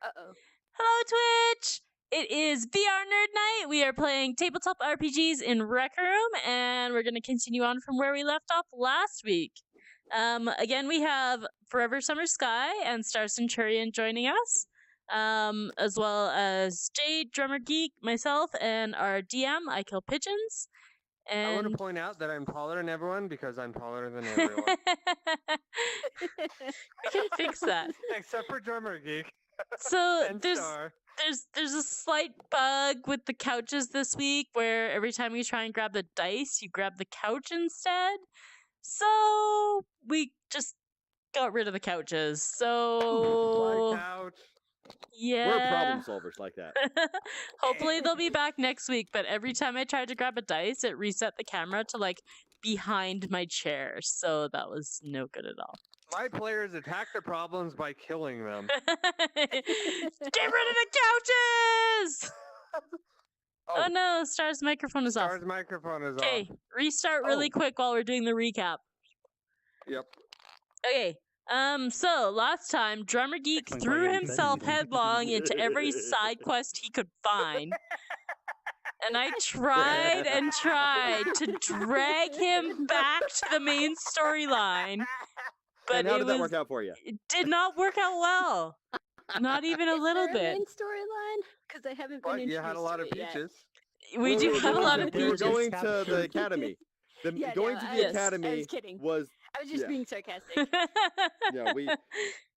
Uh-oh. Hello, Twitch! It is VR Nerd Night. We are playing tabletop RPGs in Rec Room, and we're going to continue on from where we left off last week. Again, we have Forever Summer Sky and Star Centurion joining us, as well as Jade, Drummer Geek, myself, and our DM, I Kill Pigeons. And I want to point out that I'm taller than everyone because I'm taller than everyone. We can fix that. Except for Drummer Geek. So And there's Star. there's a slight bug with the couches this week where every time you try and grab the dice, you grab the couch instead. So we just got rid of the couches. So My couch. yeah, We're problem solvers like that. hopefully they'll be back next week. But every time I tried to grab a dice, it reset the camera to like behind my chair. So that was no good at all. My players attack the problems by killing them. Get rid of the couches! Oh no, Star's microphone is off. Star's microphone is Okay, off. restart really quick while we're doing the recap. Yep. Okay, so last time Drummer Geek threw himself headlong into every side quest he could find. And I tried and tried to drag him back to the main storyline. But And how did that work out for you? It did not work out well. Not even a little Is there bit. a main storyline? Because I haven't been But introduced you had a lot to of it yet. peaches. We do have a lot of We were peaches. going to the academy. Yeah, Going no, to I the was- I academy was kidding. was I was just yeah. being sarcastic. yeah we.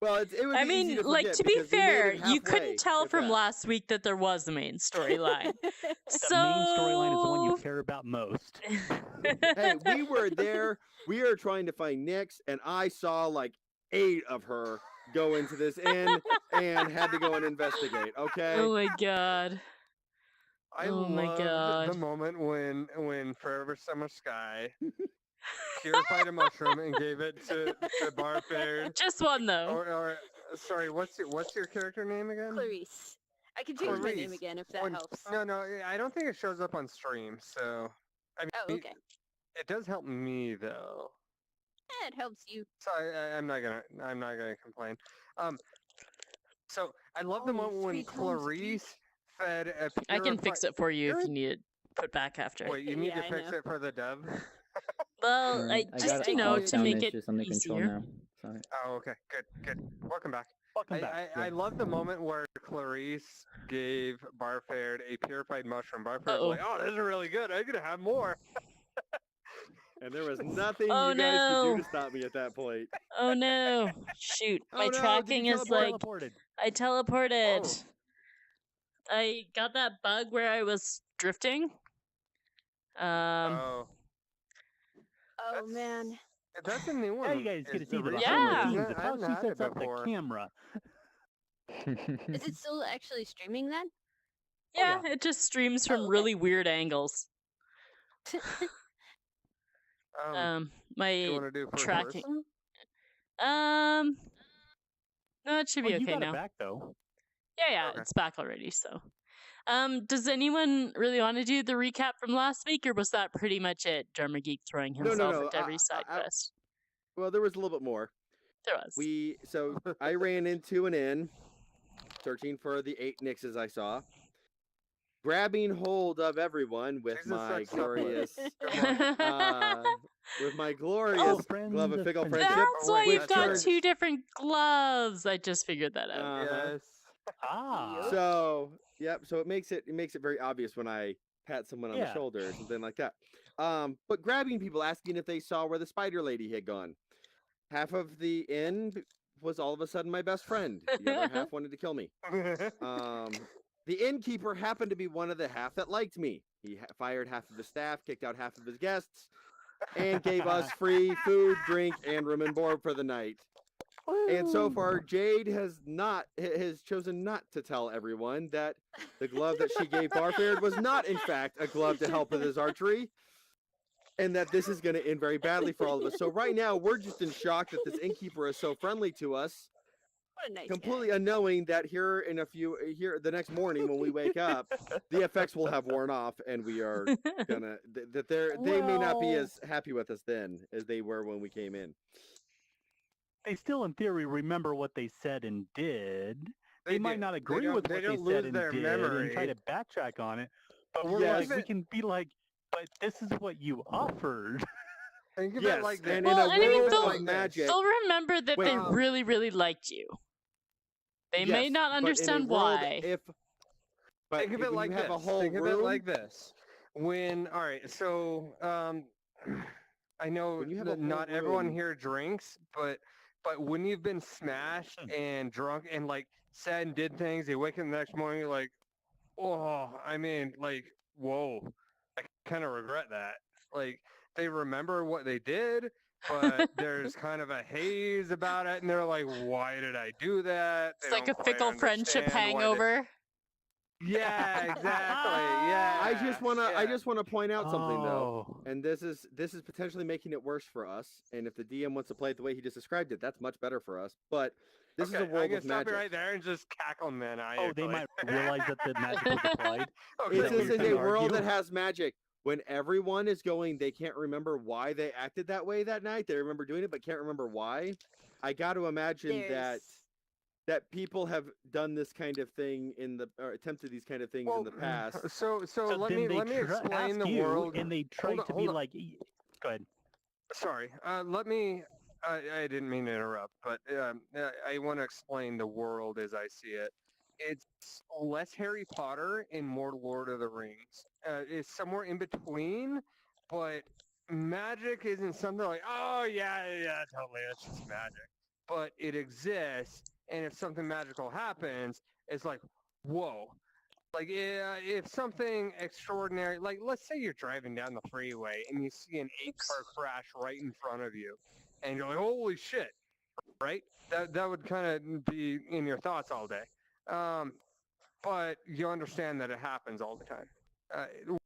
Well, it would be I easy mean, to like, forget to be because we made fair, it you halfway, couldn't tell if from that. last week that there was a main storyline. The main storyline is the one you care about most. Hey, we were there. We are trying to find Nyx, and I saw like 8 of her go into this inn and had to go and investigate. Okay. Oh my god. I Oh my loved God. the moment when Forever Summer Sky purified a mushroom and gave it to Barfair. Just one, though. Or sorry, what's your character name again? Clarice. I can change my name Clarice. again if that Or- helps. No, I don't think it shows up on stream. So I mean, Oh, okay. it does help me though. It helps you. So I'm not gonna complain. So I love the Oh, moment when 3 times Clarice fed a I can fix it for you if You're- you need it put back after. Wait, you need Yeah, to I fix know. it for the dev? Well, Alright, just, got you know, audio to sound make it issues under control easier. now. Sorry. Oh, okay, good. Welcome back. Welcome back. I love the moment where Clarice gave Barfair a purified mushroom. Barfair was Uh-oh. like, "Oh, this is really good. I'm gonna have more." And there was nothing Oh, you guys could do no. to stop me at that point. Oh no. Shoot. Oh, My no, did tracking you is like. Teleported. I teleported. Oh. I got that bug where I was drifting. Oh, Oh, That's- man. that's a new one. Now you guys get to Is see the real Yeah. one, behind the isn't scenes it? of I how haven't she had it sets up the before. camera. Is it still actually streaming then? Yeah, it just streams from okay. really weird angles. What do you My want to do first? tracking. No, it should be Oh, you okay got now. it back though. Yeah, Okay. it's back already. So, does anyone really want to do the recap from last week, or was that pretty much it? Drummer Geek throwing No, himself no, into every side I- quest. Well, there was a little bit more. There was. So I ran into an inn, searching for the 8 Nyxes I saw, grabbing hold of everyone with Jesus, my that's so glorious, Come on. with my glorious Oh, glove of fickle friends. friendship. That's Oh, why wait, you've that's got right. 2 different gloves. I just figured that out. Uh-huh. Yes. Ah. So yep. So it makes it very obvious when I pat someone on the Yeah. shoulder or something like that. But grabbing people, asking if they saw where the spider lady had gone. Half of the inn was all of a sudden my best friend. The other half wanted to kill me. The innkeeper happened to be one of the half that liked me. He fired half of his staff, kicked out half of his guests, and gave us free food, drink, and room and board for the night. And so far, Jade has chosen not to tell everyone that the glove that she gave Barfair was not, in fact, a glove to help with his archery, and that this is going to end very badly for all of us. So right now, we're just in shock that this innkeeper is so friendly to us, What a nice completely guy. unknowing that the next morning when we wake up, the effects will have worn off, and we are gonna they may not be Well- as happy with us then as they were when we came in. They still, in theory, remember what they said and did. They might do. not They agree don't- with they what they don't said lose and their did and try memory. to backtrack on it. But we're Yes. like, we can be like, but this is what you offered. Think of Yes, it like this. and Well, in a I mean, world they'll- of magic, They'll remember that they Wait. really, really liked you. They may yes, not but in a understand world, why. But Think of it when like you have this. a whole Think of room, it like this. All right, so I know When you have a that whole not everyone room- here drinks, but when you've been smashed and drunk and like said and did things, you wake up the next morning, you're like, oh, I mean, like, whoa, I kind of regret that. Like, they remember what they did, but there's kind of a haze about it, and they're like, why did I do that? It's They like a don't quite fickle friendship understand why they- hangover. Yeah, exactly. Yeah. I just wanna point out something though, Oh. and this is potentially making it worse for us. And if the DM wants to play it the way he just described it, that's much better for us. But this is a I'm world gonna of stop magic. it right there and just cackle men. Oh, they might realize that the magic was applied. Okay. This we is a can world that argue. has magic. When everyone is going, they can't remember why they acted that way that night. They remember doing it, but can't remember why. I got to imagine that people have done this kind of thing or attempted these kind of things in the past. So let then me they explain ask the you, world. and they try Hold on, to hold be on. like, go ahead. Sorry. Let me. I didn't mean to interrupt, but I want to explain the world as I see it. It's less Harry Potter and more Lord of the Rings. It's somewhere in between, but magic isn't something like, oh yeah, totally, it's just magic. But it exists, and if something magical happens, it's like, whoa. Like if something extraordinary, like let's say you're driving down the freeway and you see an 8-car crash right in front of you, and you're like, holy shit, right? That would kind of be in your thoughts all day. But you understand that it happens all the time.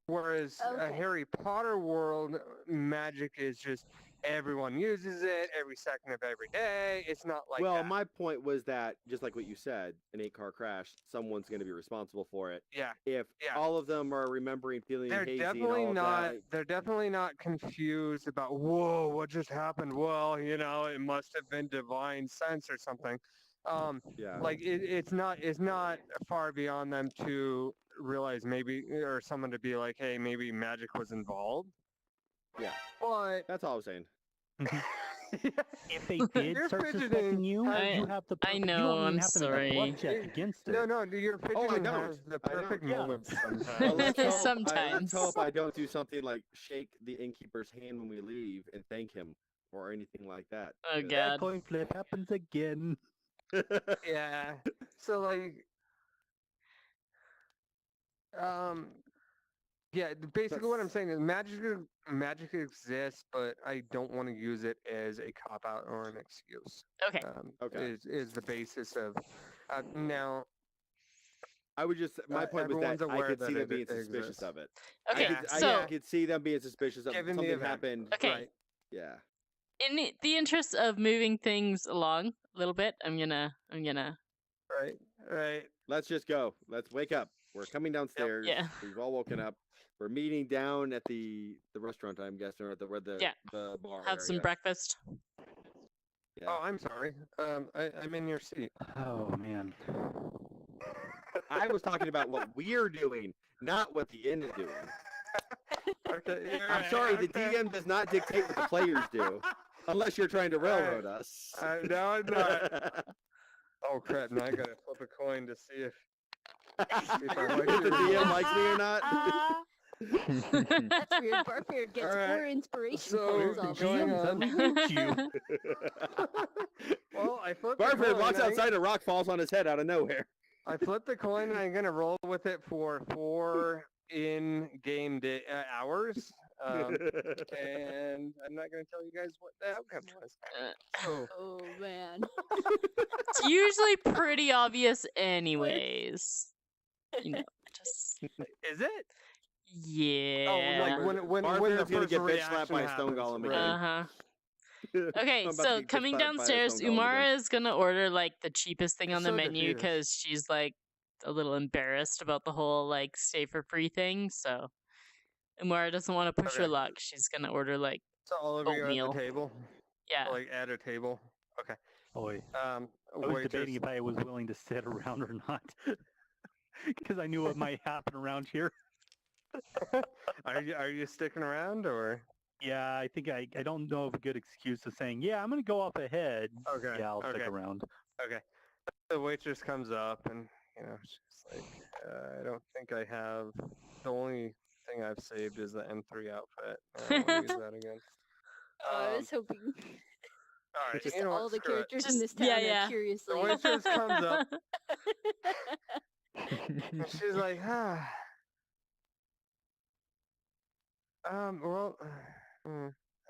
Whereas a Okay. Harry Potter world, magic is just everyone uses it every second of every day. It's not like Well, that. my point was that, just like what you said, an 8-car crash, someone's going to be responsible for it. Yeah. If Yeah. all of them are remembering feeling They're hazy definitely and all not. that, They're definitely not confused about. Whoa, what just happened? Well, it must have been divine sense or something. yeah. Like it's not far beyond them to realize maybe, or someone to be like, hey, maybe magic was involved. Yeah. But That's all I was saying. If they did You're start fidgeting. suspecting you, I- you have the I perfect, you know, don't even I'm have to make a sorry. bluff check against it. no, your fidgeting don't. has the I don't. perfect Yeah. moment sometimes. Well, let's hope, Sometimes. let's hope I don't do something like shake the innkeeper's hand when we leave and thank him or anything like that. Oh 'cause- That god. coin flip happens again. Yeah. So like, yeah. Basically, what I'm saying is magic exists, but I don't want to use it as a cop out or an excuse. Okay. Okay. Is the basis of now. I would just, my point was everyone's that I aware could see that them it being suspicious exists. of it. Okay. Yeah, So I could see them being suspicious of Given the something event. happened. Okay. Right. Yeah. in the interest of moving things along a little bit, I'm gonna Right. Let's just go. Let's wake up. We're coming downstairs. Yeah. We've all woken up. We're meeting down at the restaurant, I'm guessing, or at where the Yeah. the bar have some area. breakfast. Yeah. Oh, I'm sorry. I'm in your seat. Oh man. I was talking about what we're doing, not what the inn is doing. Okay. You're I'm right, sorry, the okay. DM does not dictate what the players do, unless you're trying to railroad us. No, I'm not. Oh crap! Now I gotta flip a coin to see if I like if the it or DM not. likes me or not. That's weird. Barfair gets Alright, more inspiration so points all going the on. time. Hate you. Well, I flipped the Barford coin. walks outside, a rock falls on his head out of nowhere. I flipped the coin, and I'm gonna roll with it for 4 in-game hours. And I'm not gonna tell you guys what the outcome was. So, Oh man. It's usually pretty obvious anyways. You know, just is it? yeah. Oh, like when the Barford's gonna first get bitch slapped reaction by a stone happens, golem right. again. Uh-huh. Okay, I'm about to so get coming slapped by a downstairs, stone golem again. Umara is gonna order like the cheapest thing on the So menu diffuse. because she's like a little embarrassed about the whole like stay for free thing. So Umara doesn't want to push her Okay. luck. She's gonna order like So all of you are at Oatmeal. the table, yeah. like at a table. Okay. Boy. I was debating if I was willing to sit around or not. Because I knew what might happen around here. Are you sticking around or? Yeah, I think I don't know of a good excuse of saying, yeah, I'm going to go off ahead. Okay. Yeah, I'll stick Okay. around. Okay. The waitress comes up and she's like, I don't think I have. The only thing I've saved is the M3 outfit. I don't want to use that again. I was hoping All right. just You know all what? the Screw it. characters in this yeah, town yeah. are curiously. The waitress comes up and she's like, well,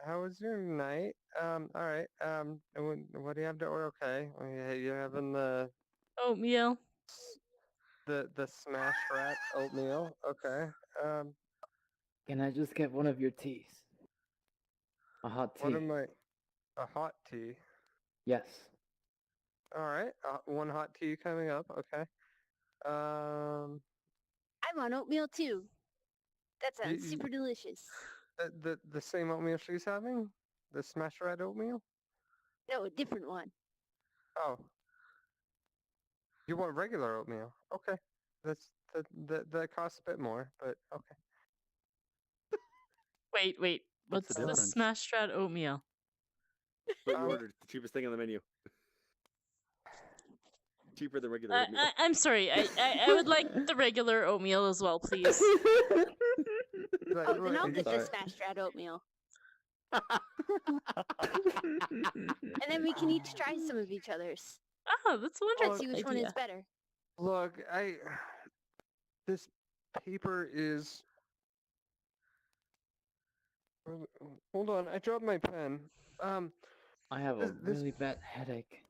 how was your night? All right. What do you have to order? Okay. You're having Oatmeal. the smash rat oatmeal. Okay. Can I just get one of your teas? A hot tea. What am I? A hot tea. Yes. All right. One hot tea coming up. Okay. I want oatmeal too. That sounds you- super delicious. the same oatmeal she's having, the smash rat oatmeal. No, a different one. Oh. You want regular oatmeal? Okay. That costs a bit more, but okay. Wait. What's What's the the difference? smashed rat oatmeal? What you Um, ordered, the cheapest thing on the menu. Cheaper than regular oatmeal. I'm sorry. I would like the regular oatmeal as well, please. Like, Oh, then I'll look, get the sorry. smashed rat oatmeal. And then we can each try some of each other's. Oh, that's a Let's wonderful see which one idea. is better. look, this paper is. Hold on, I dropped my pen. I have a This- really bad headache.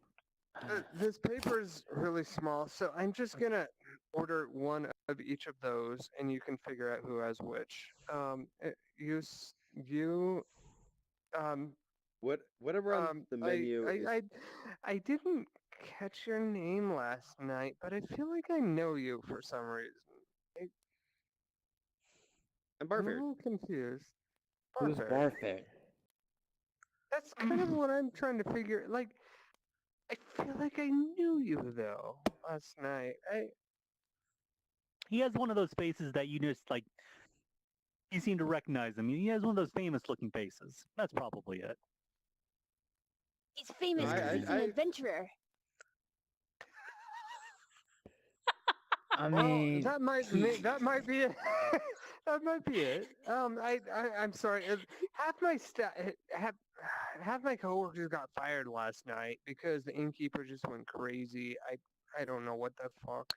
This paper's really small, so I'm just gonna order one of each of those, and you can figure out who has which. Whatever on the menu is... I didn't catch your name last night, but I feel like I know you for some reason. I'm I'm a Barfair. little confused. Who's Barfair. Barfair? That's kind of what I'm trying to figure. Like, I feel like I knew you though last night. He has one of those faces that you just like. You seem to recognize him. He has one of those famous looking faces. That's probably it. He's famous I- because he's an I- adventurer. I Well, mean, that might be it. That might be it. I'm sorry. Half my half my coworkers got fired last night because the innkeeper just went crazy. I don't know what the fuck.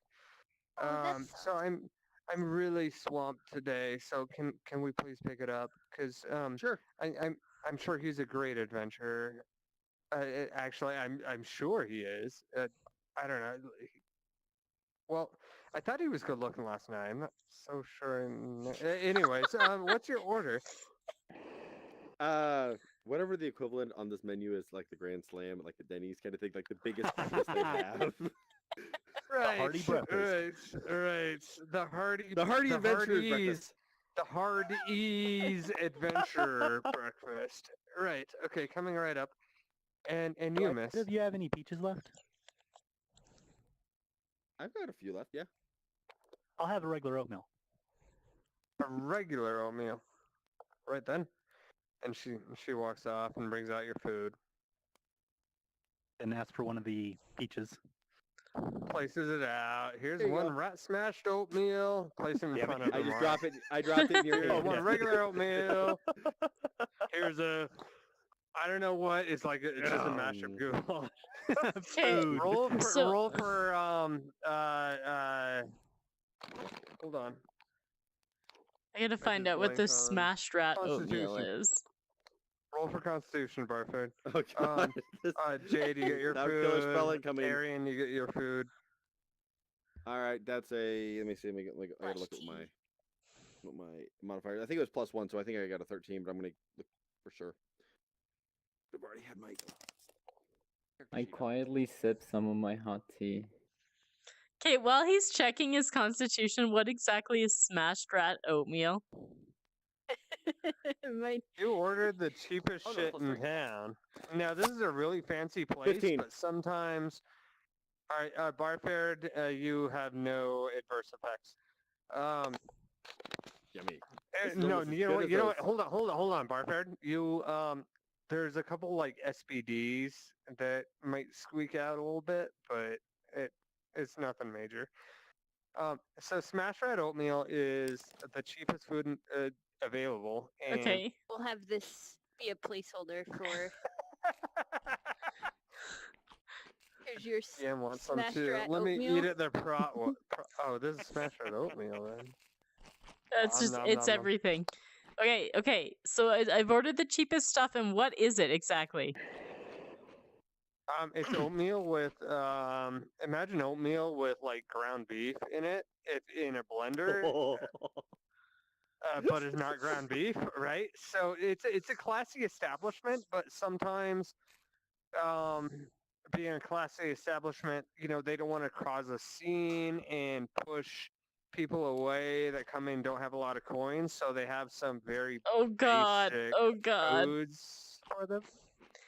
Oh, that So I'm really swamped today. So can we please pick it up? Because Sure. I'm sure he's a great adventurer. Actually, I'm sure he is. I don't know. Well, I thought he was good looking last night. I'm not so sure. Anyways, what's your order? Whatever the equivalent on this menu is, like the Grand Slam, like the Denny's kind of thing, like the biggest breakfast they have. Right, hearty breakfast. right. The Hearty Adventurer's breakfast. The Hardee's Adventure breakfast. Right. Okay, coming right up. And you, miss. Do you have any peaches left? I've got a few left, yeah. I'll have a regular oatmeal. A regular oatmeal. Right then. And she walks off and brings out your food. And ask for one of the peaches. Places it out. Here's There you one go. rat smashed oatmeal. Place him in Yeah, front but of I them just all. dropped it in your Here's hand. one regular oatmeal. Here's a, I don't know what. It's like it's just a mashup goo. Food. Roll for hold on. I gotta find just out what this blanked on smashed rat oatmeal Constitution. is. Roll for Constitution, Barford. Oh god. Jade, you get your That food. killer spell incoming. Arian, you get your food. All right, that's a. Let me see. I gotta look at my modifier. I think it was +1, so I think I got a 13. But I'm gonna look for sure. I've already had my. I quietly sip some of my hot tea. Okay, while he's checking his constitution, what exactly is smashed rat oatmeal? My You ordered the cheapest Oh, no, shit plus in three. town. Now this is a really fancy place, 15. but sometimes All right, Barfared, you have no adverse effects. Yummy. Eh, This is no, almost as you know good what? as You know what? those- Hold on, Barfared. You there's a couple like SBDs that might squeak out a little bit, but it it's nothing major. So Smash Red Oatmeal is the cheapest food available, and Okay. We'll have this be a placeholder for here's your yeah, want some smashed too. rat Let me oatmeal. eat it. Oh, this is Smash Red Oatmeal then. It's just, Nom it's nom nom. everything. Okay. So I've ordered the cheapest stuff, and what is it exactly? It's oatmeal with imagine oatmeal with like ground beef in it. It's in a blender, but it's not ground beef, right? So it's a classy establishment, but sometimes um, being a classy establishment, you know, they don't want to cause a scene and push people away that come in and don't have a lot of coins, so they have some very Oh God. basic Oh God. foods for them.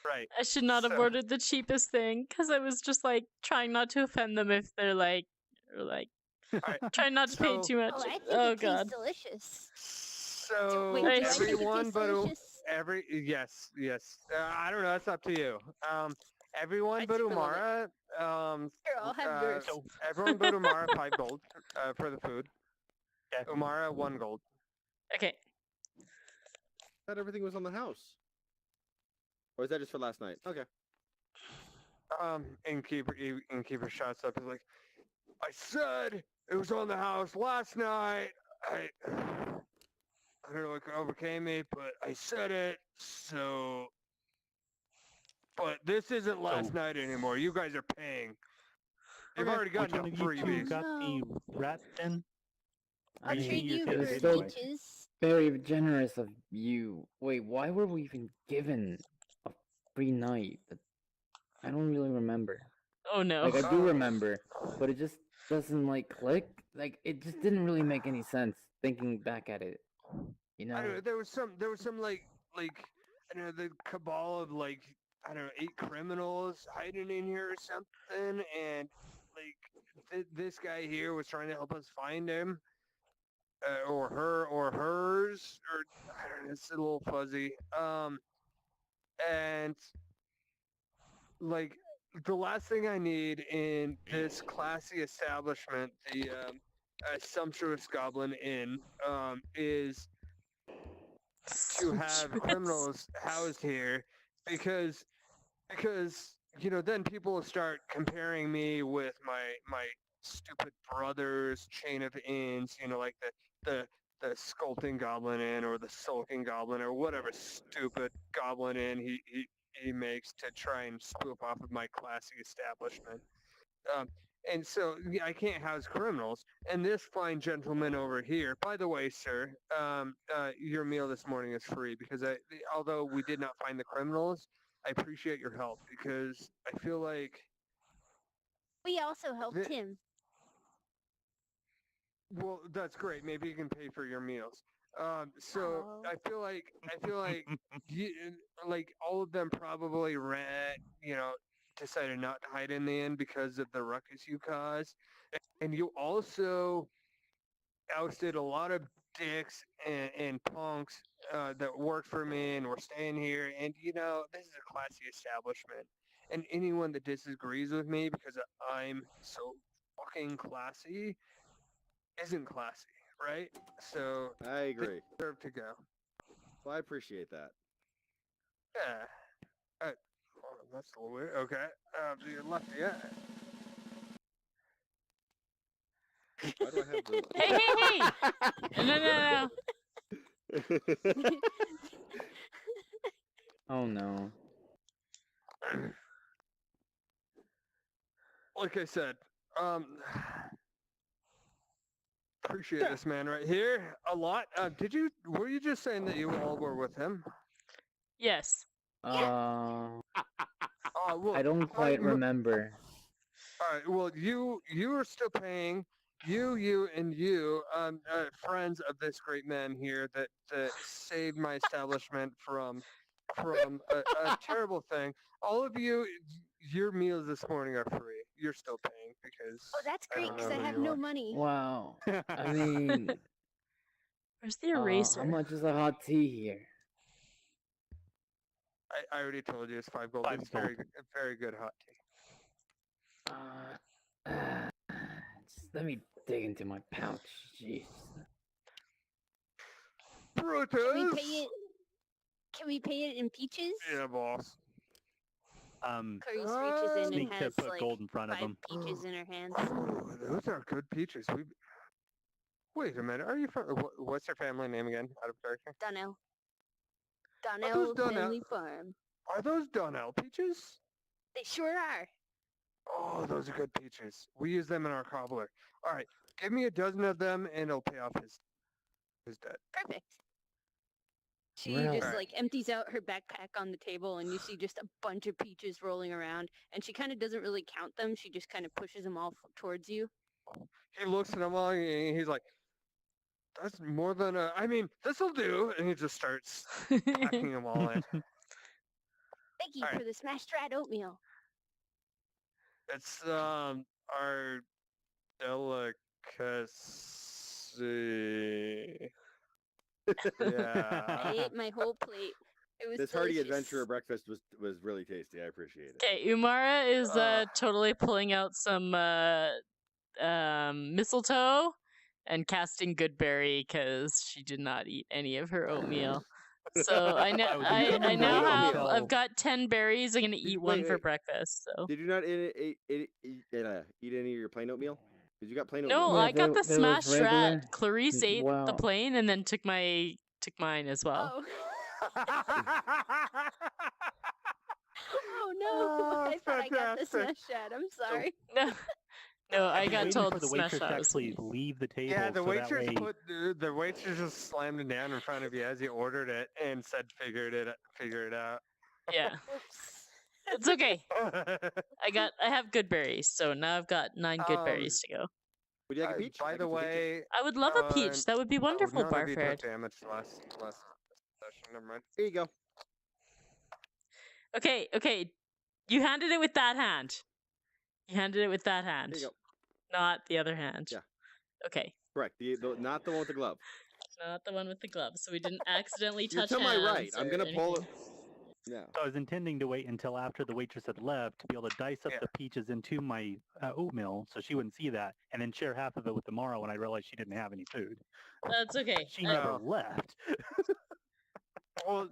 Right. I should not have So- ordered the cheapest thing because I was just like trying not to offend them if they're like, or like Alright, trying not to pay so- too much. Oh, I think Oh it God. tastes delicious. So Wait, Nice. do I think it everyone tastes but delicious? yes. I don't know. That's up to you. Everyone I but super love it. Umara. Here, I'll have yours. So Everyone but Umara 5 gold for the food. Yeah. Umara 1 gold. Okay. thought everything was on the house. Or is that just for last night? Okay. Innkeeper shots up. He's like, I said it was on the house last night. I don't know what overcame me, but I said it. So, but this isn't last night anymore. You guys are paying. You've Okay. already which gotten one a of you two freebie. got the No. rat then? I'll You treat see your you it was for so- peaches. Very generous of you. Wait, why were we even given a free night? I don't really remember. Oh no. Like I do Oh. remember, but it just doesn't like click. Like it just didn't really make any sense thinking back at it. You know? I don't know. There was some like I don't know, the cabal of like I don't know 8 criminals hiding in here or something, and like this guy here was trying to help us find him. Or her or hers or I don't know, it's a little fuzzy. And like the last thing I need in this classy establishment, the sumptuous Goblin Inn, is to have Sumptuous. criminals housed here because you know then people will start comparing me with my stupid brother's chain of inns, you know, like the sculpting goblin inn or the sulking goblin or whatever stupid goblin inn he makes to try and spoof off of my classy establishment. Um, and so yeah, I can't house criminals. And this fine gentleman over here, by the way, sir, your meal this morning is free because although we did not find the criminals, I appreciate your help because I feel like, We also helped The- him. well, that's great. Maybe you can pay for your meals. So Oh. I feel like you, like all of them probably decided not to hide in the inn because of the ruckus you caused. And you also ousted a lot of dicks and punks that worked for me and were staying here. And, you know, this is a classy establishment. And anyone that disagrees with me because I'm so fucking classy isn't classy, right? So I they agree. deserve to go. Well, I appreciate that. Yeah. Hold on, that's a little weird. Okay. To your left, yeah. Why do I have the? Hey! No. Oh no. Like I said, appreciate this man right here a lot. Were you just saying that you all were with him? Yes. Oh, well, I don't quite m- remember. All right. Well, you are still paying. You, and you, friends of this great man here that saved my establishment from a terrible thing. All of you, your meals this morning are free. you're still paying because. Oh, that's I great don't because know I who have you no are. money. Wow. I mean, Where's the how eraser? much is a hot tea here? I already told you it's 5 gold. 5 It's gold. very good hot tea. Just let me dig into my pouch. Jeez. Brutus. Can we pay it? Can we pay it in peaches? Yeah, boss. Clarice reaches in Sneak and to has put like gold in front of 5 him. peaches in her hands. Ooh, those are good peaches. Wait a minute. Are you from? What's your family name again? Out of character. Donnell. those Donnell Donnell? Family Farm. Are those Donnell peaches? They sure are. Oh, those are good peaches. We use them in our cobbler. All right, give me a dozen of them, and it'll pay off his debt. Perfect. She Really? just like empties out her backpack on the table, and you see just a bunch of peaches rolling around. And she kind of doesn't really count them. She just kind of pushes them all towards you. He looks at them all, and he's like, "That's more than a. I mean, this'll do." And he just starts packing them all in. Thank you All right. for the smashed rat oatmeal. It's our delicacy. I Yeah. ate my whole plate. It was This hearty delicious. adventurer breakfast was really tasty. I appreciate it. Okay, Umara is Ugh. totally pulling out some mistletoe and casting Goodberry because she did not eat any of her oatmeal. So I know I was I intending to now wait have until- I've got 10 berries. I'm gonna Did eat you- one wait, for wait. breakfast. So Did you not eat any of your plain oatmeal? Because you got plain no, oatmeal. Yeah, I got the there was smashed rat. regular- Clarice ate the wow. plain and then took mine as well. Oh. Oh no! Oh, I thought I got the fantastic. smashed rat. I'm sorry. No, I I've been got waiting told for the the waitress smashed to rat was actually me. leave the table. Yeah, the so that waitress way... the waitress just slammed it down in front of you as you ordered it and said, "Figure it out." Yeah, Oops. it's okay. I have good berries, so now I've got 9 good berries to go. Would you like a peach? I By got the some peaches. way, I would love a peach. That would be wonderful, none of you Barfred. took damage last session. Never mind. Here you go. Okay. You handed it with that hand. You handed it with that hand. Here you go. Not the other hand. Yeah. Okay. Correct. Not the one with the glove. Not the one with the glove, so we didn't accidentally You're touch to my hands. right. I'm or gonna pull it. anything. Yeah. So I was intending to wait until after the waitress had left to be able to dice up Yeah. the peaches into my oatmeal so she wouldn't see that, and then share half of it with Tamara when I realized she didn't have any food. That's okay. She never Oh. left. Well,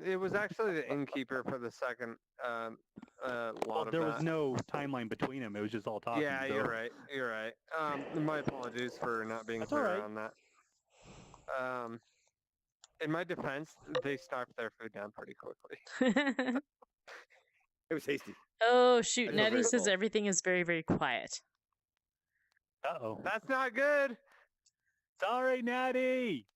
it was actually the innkeeper for the second lot Well, of there was that. no timeline between them. It was just all talking. Yeah, so- you're right. You're right. My apologies for not being That's clear alright. on that. In my defense, they starved their food down pretty quickly. It was tasty. Oh I shoot! feel Nettie very says full. everything is very, very quiet. Uh-oh. That's not good. Sorry, Natty!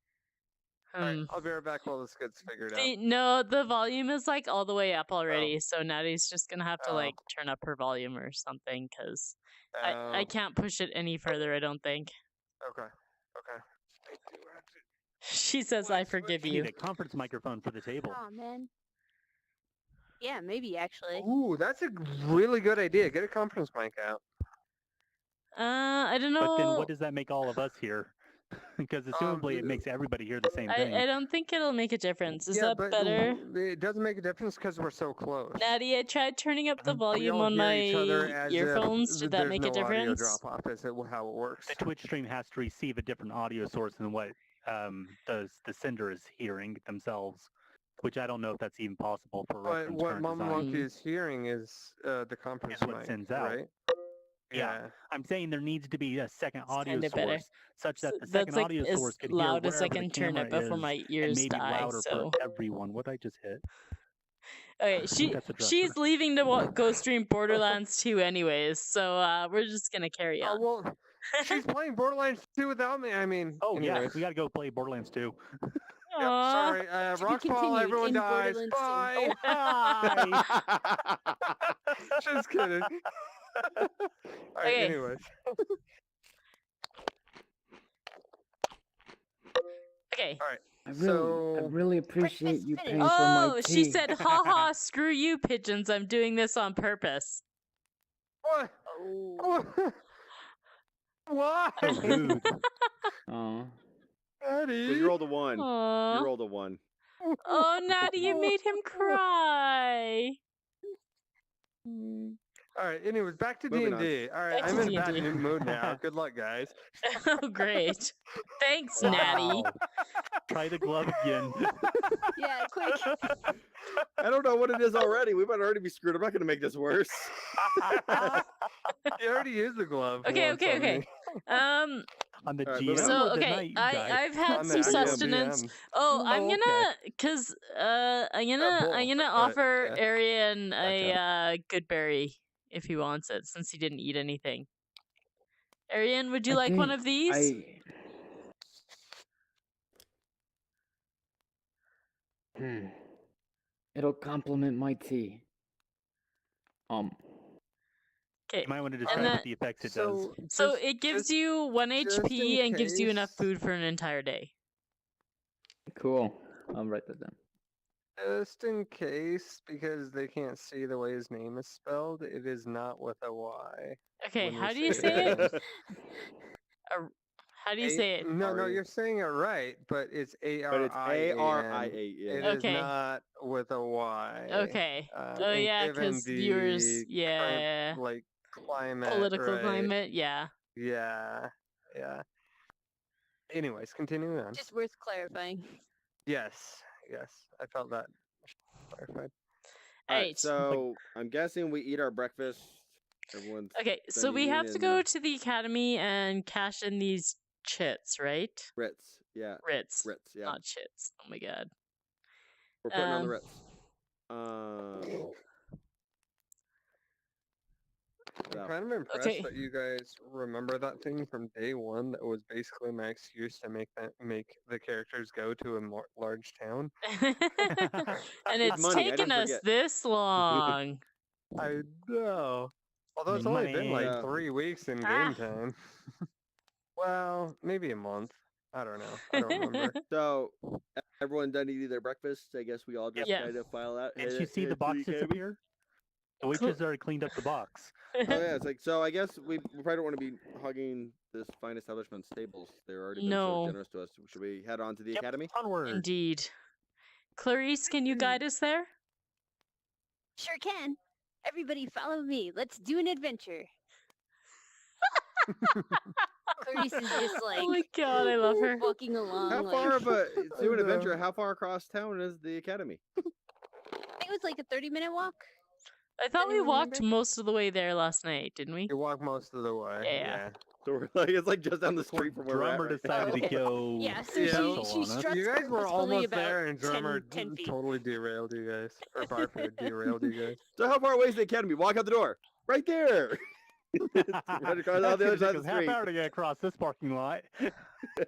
All right, Hmm. I'll be right back while this gets figured out. See, no, the volume is like all the way up already, so Nattie's just gonna have to Oh. like turn up her volume or something because I Oh, can't push it any further. I don't think. Okay. She says, "I Wait, forgive I you." need a conference microphone for the table. Oh man. Yeah, maybe actually. Ooh, that's a really good idea. Get a conference mic out. I don't know. But then what does that make all of us hear? Because assumably it makes everybody hear the same thing. I don't think it'll make a difference. Is yeah, that but better? It doesn't make a difference because we're so close. Natty, I tried turning up the We volume all on hear my each other as if earphones. Did that there's make no a difference? Audio drop off is how it works. The Twitch stream has to receive a different audio source than what the sender is hearing themselves, which I don't know if that's even possible for But reference what current Mama design. Monkey is hearing is the conference Is what mic, sends out. right? Yeah. I'm saying there needs to be a second audio kinda better. source such that the That's second like audio as source could loud hear as I wherever can the turn it camera before is, my and ears maybe die. louder So for everyone. What I just hit? okay, That's a dresser. she's leaving to go stream Borderlands 2 anyways. So we're just gonna carry on. Oh well, she's playing Borderlands 2 without me. I mean, Oh yeah, anyways. we got to go play Borderlands 2. Yep, Aw. sorry, To be Rockfall, continued everyone in dies. Borderlands 2. Bye. Hi. Just kidding. All right, Okay. anyways. Okay. All right. I So really appreciate breakfast you finished. paying for my Oh, tea. she said, "Haha, screw you, pigeons! I'm doing this on purpose." What? Oh. Why? So rude. Oh. Daddy? So you rolled a 1. Aw. You rolled a 1. Oh, Natty, you made him cry. All right. Anyways, back to Moving D&D. All right, Back I'm to in a bad D&D. mood now. Good luck, guys. Oh, great. Thanks, Natty. Wow. Try the glove again. Yeah, quick. I don't know what it is already. We might already be screwed. I'm not going to make this worse. You already used the glove. Okay, once okay, on okay. me. Um. On the All right, GM moving on. So or the okay, night guy? I've had On some the actual sustenance. DM. Oh, I'm Oh, gonna, cause I'm both, gonna but, offer yeah. Arian Gotcha. a good berry if he wants it, since he didn't eat anything. Arian, would you I like one think of these? It'll complement my tea. Okay. You might want to And describe that- what the effects it does. So it gives you 1 just HP in and gives you enough case- food for an entire day. Cool. I'll write that down. Just in case, because they can't see the way his name is spelled, it is not with a Y. Okay, when how you do you say say it? it. How do you say it? No, Ari. you're saying it right, but it's A-R-I-A-N. But it's A-R-I-A-N. It is Okay. not with a Y. Okay. Oh and yeah, given because viewers, the yeah, current, like, climate, political right? climate, yeah. Yeah. Anyways, continuing on. Just worth clarifying. Yes, I felt that clarified. All right, Alright. so I'm guessing we eat our breakfast. Everyone's Okay, so done we eating have to go and to the academy and cash in these chits, right? Ritz. Yeah, Ritz, Ritz. Yeah, not chits. Oh my god. we're putting on the um, Ritz. I'm So, kind of impressed Okay. that you guys remember that thing from day one. That was basically my excuse to make the characters go to a more large town. and it's money, I taken didn't us forget. this long. I know. Although it's Make only been like money. 3 weeks in Ah. game time. Well, maybe a month. I don't know. I don't remember. so everyone done eating their breakfast. I guess we all just Yeah. kind of file out. Did head- you see the head to box academy. disappear? The witches already cleaned up the box. Oh yeah, it's like so. I guess we probably don't want to be hogging this fine establishment's tables. They're already been No. so generous to us. Should we head on to the Yep, academy? onward. Indeed. Clarice, can you guide us there? Sure can. Everybody follow me. Let's do an adventure. Clarice is just Oh my like god, I love her. walking along. How like, far of a do an know. adventure? How far across town is the academy? I think it was like a 30-minute walk. I thought we anyone walked remember? most of the way there last night, didn't we? You walk most of the way. Yeah. So we're like it's like just down the street from where we're at. Drummer right? decided to go. Yeah, so Yeah. she hustle on us. struts You guys were purposefully almost about there, and 10 drummer 10 feet. totally derailed you guys. Or Barford derailed you guys. So how far away is the academy? Walk out the door. Right there. Right across on the other side of Took the us half street. hour to get across this parking lot.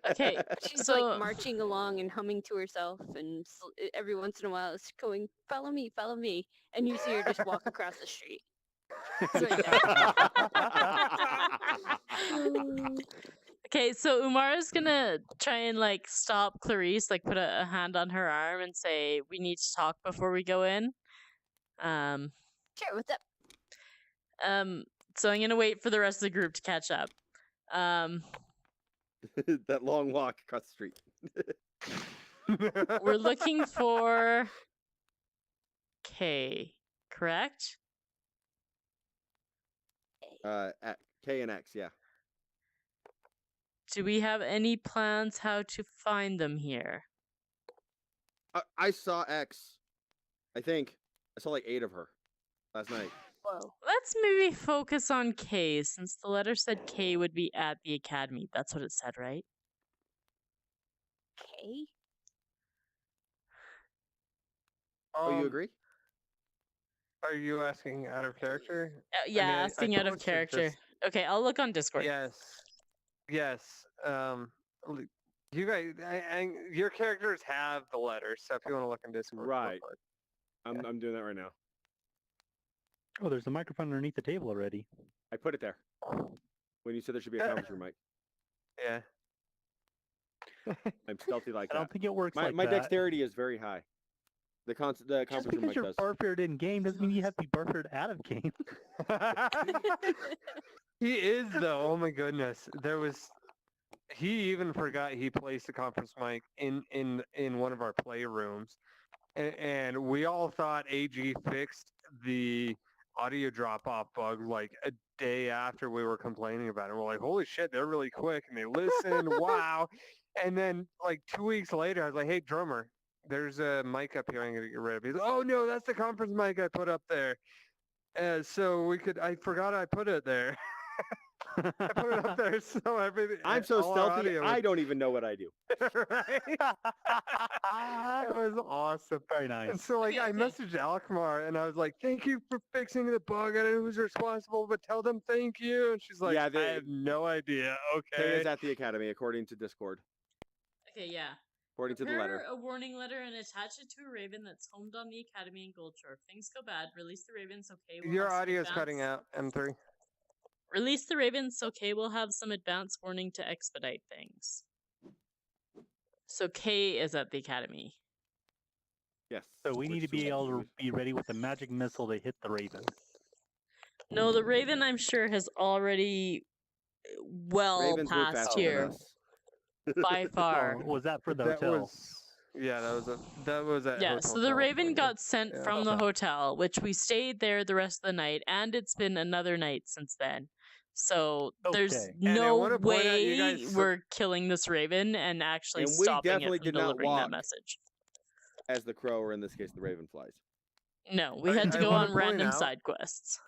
Okay, She's so like marching along and humming to herself, and every once in a while it's going, "Follow me, follow me," and you see her just walk across the street. It's right there. okay, so Umara's gonna try and like stop Clarice, like put a hand on her arm and say, "We need to talk before we go in." Sure, what's up? So I'm gonna wait for the rest of the group to catch up. That long walk across the street. We're looking for K, correct? K and X, yeah. Do we have any plans how to find them here? I saw X. I think I saw like 8 of her last night. Whoa. Let's maybe focus on K, since the letter said K would be at the academy. That's what it said, right? Okay. Oh, you agree? Are you asking out of character? Yeah, I asking out of posted character. this- Okay, I'll look on Discord. Yes. You guys, your characters have the letters, so if you want to look in Discord, go Right. for it. I'm doing that right now. Oh, there's a microphone underneath the table already. I put it there. When you said there should be a conference room, Mike. Yeah. I'm stealthy like I don't that. think it works My like my that. dexterity is very high. The Just conference room because mic you're does. barfed in game doesn't mean you have to be barfed out of game. He is though. Oh my goodness. He even forgot he placed the conference mic in one of our playrooms, and we all thought AG fixed the audio drop off bug like a day after we were complaining about it. We're like, holy shit, they're really quick and they listen. Wow. And then like 2 weeks later, I was like, hey drummer, there's a mic up here I'm gonna get rid of. He's like, oh no, that's the conference mic I put up there. So I forgot I put it there. I put it up there so everything. I'm so all our stealthy, audio I don't even know what I do. right? It was awesome. Very And nice. so like Okay, I okay. messaged Alkmaar and I was like, thank you for fixing the bug. I don't know who's responsible, but tell them thank you. And she's like, Yeah, I have no idea. Kay Okay. is at the academy, according to Discord. Okay, yeah. According to the letter. Prepare a warning letter and attach it to a raven that's homed on the academy in Goldshore. If things go bad, release the raven so Kay will Your have some audio is cutting advance- out, M3. Release the raven so Kay will have some advance warning to expedite things. So Kay is at the academy. Yes. So we need to which be is- able to be ready with a magic missile to hit the Raven. No, the raven I'm sure has already well Ravens move past faster than here us. by far. Oh, was that for the That hotel? was at Yeah, so the raven Hotel. got sent Yeah. from the Okay. hotel, which we stayed there the rest of the night, and it's been another night since then. So there's Okay. And I no wanna point out you way guys- we're killing this raven and actually And we stopping definitely it from did not delivering that walk. message. As the crow, or in this case, the raven flies. No, we I- had to I go wanna on point random out- side quests.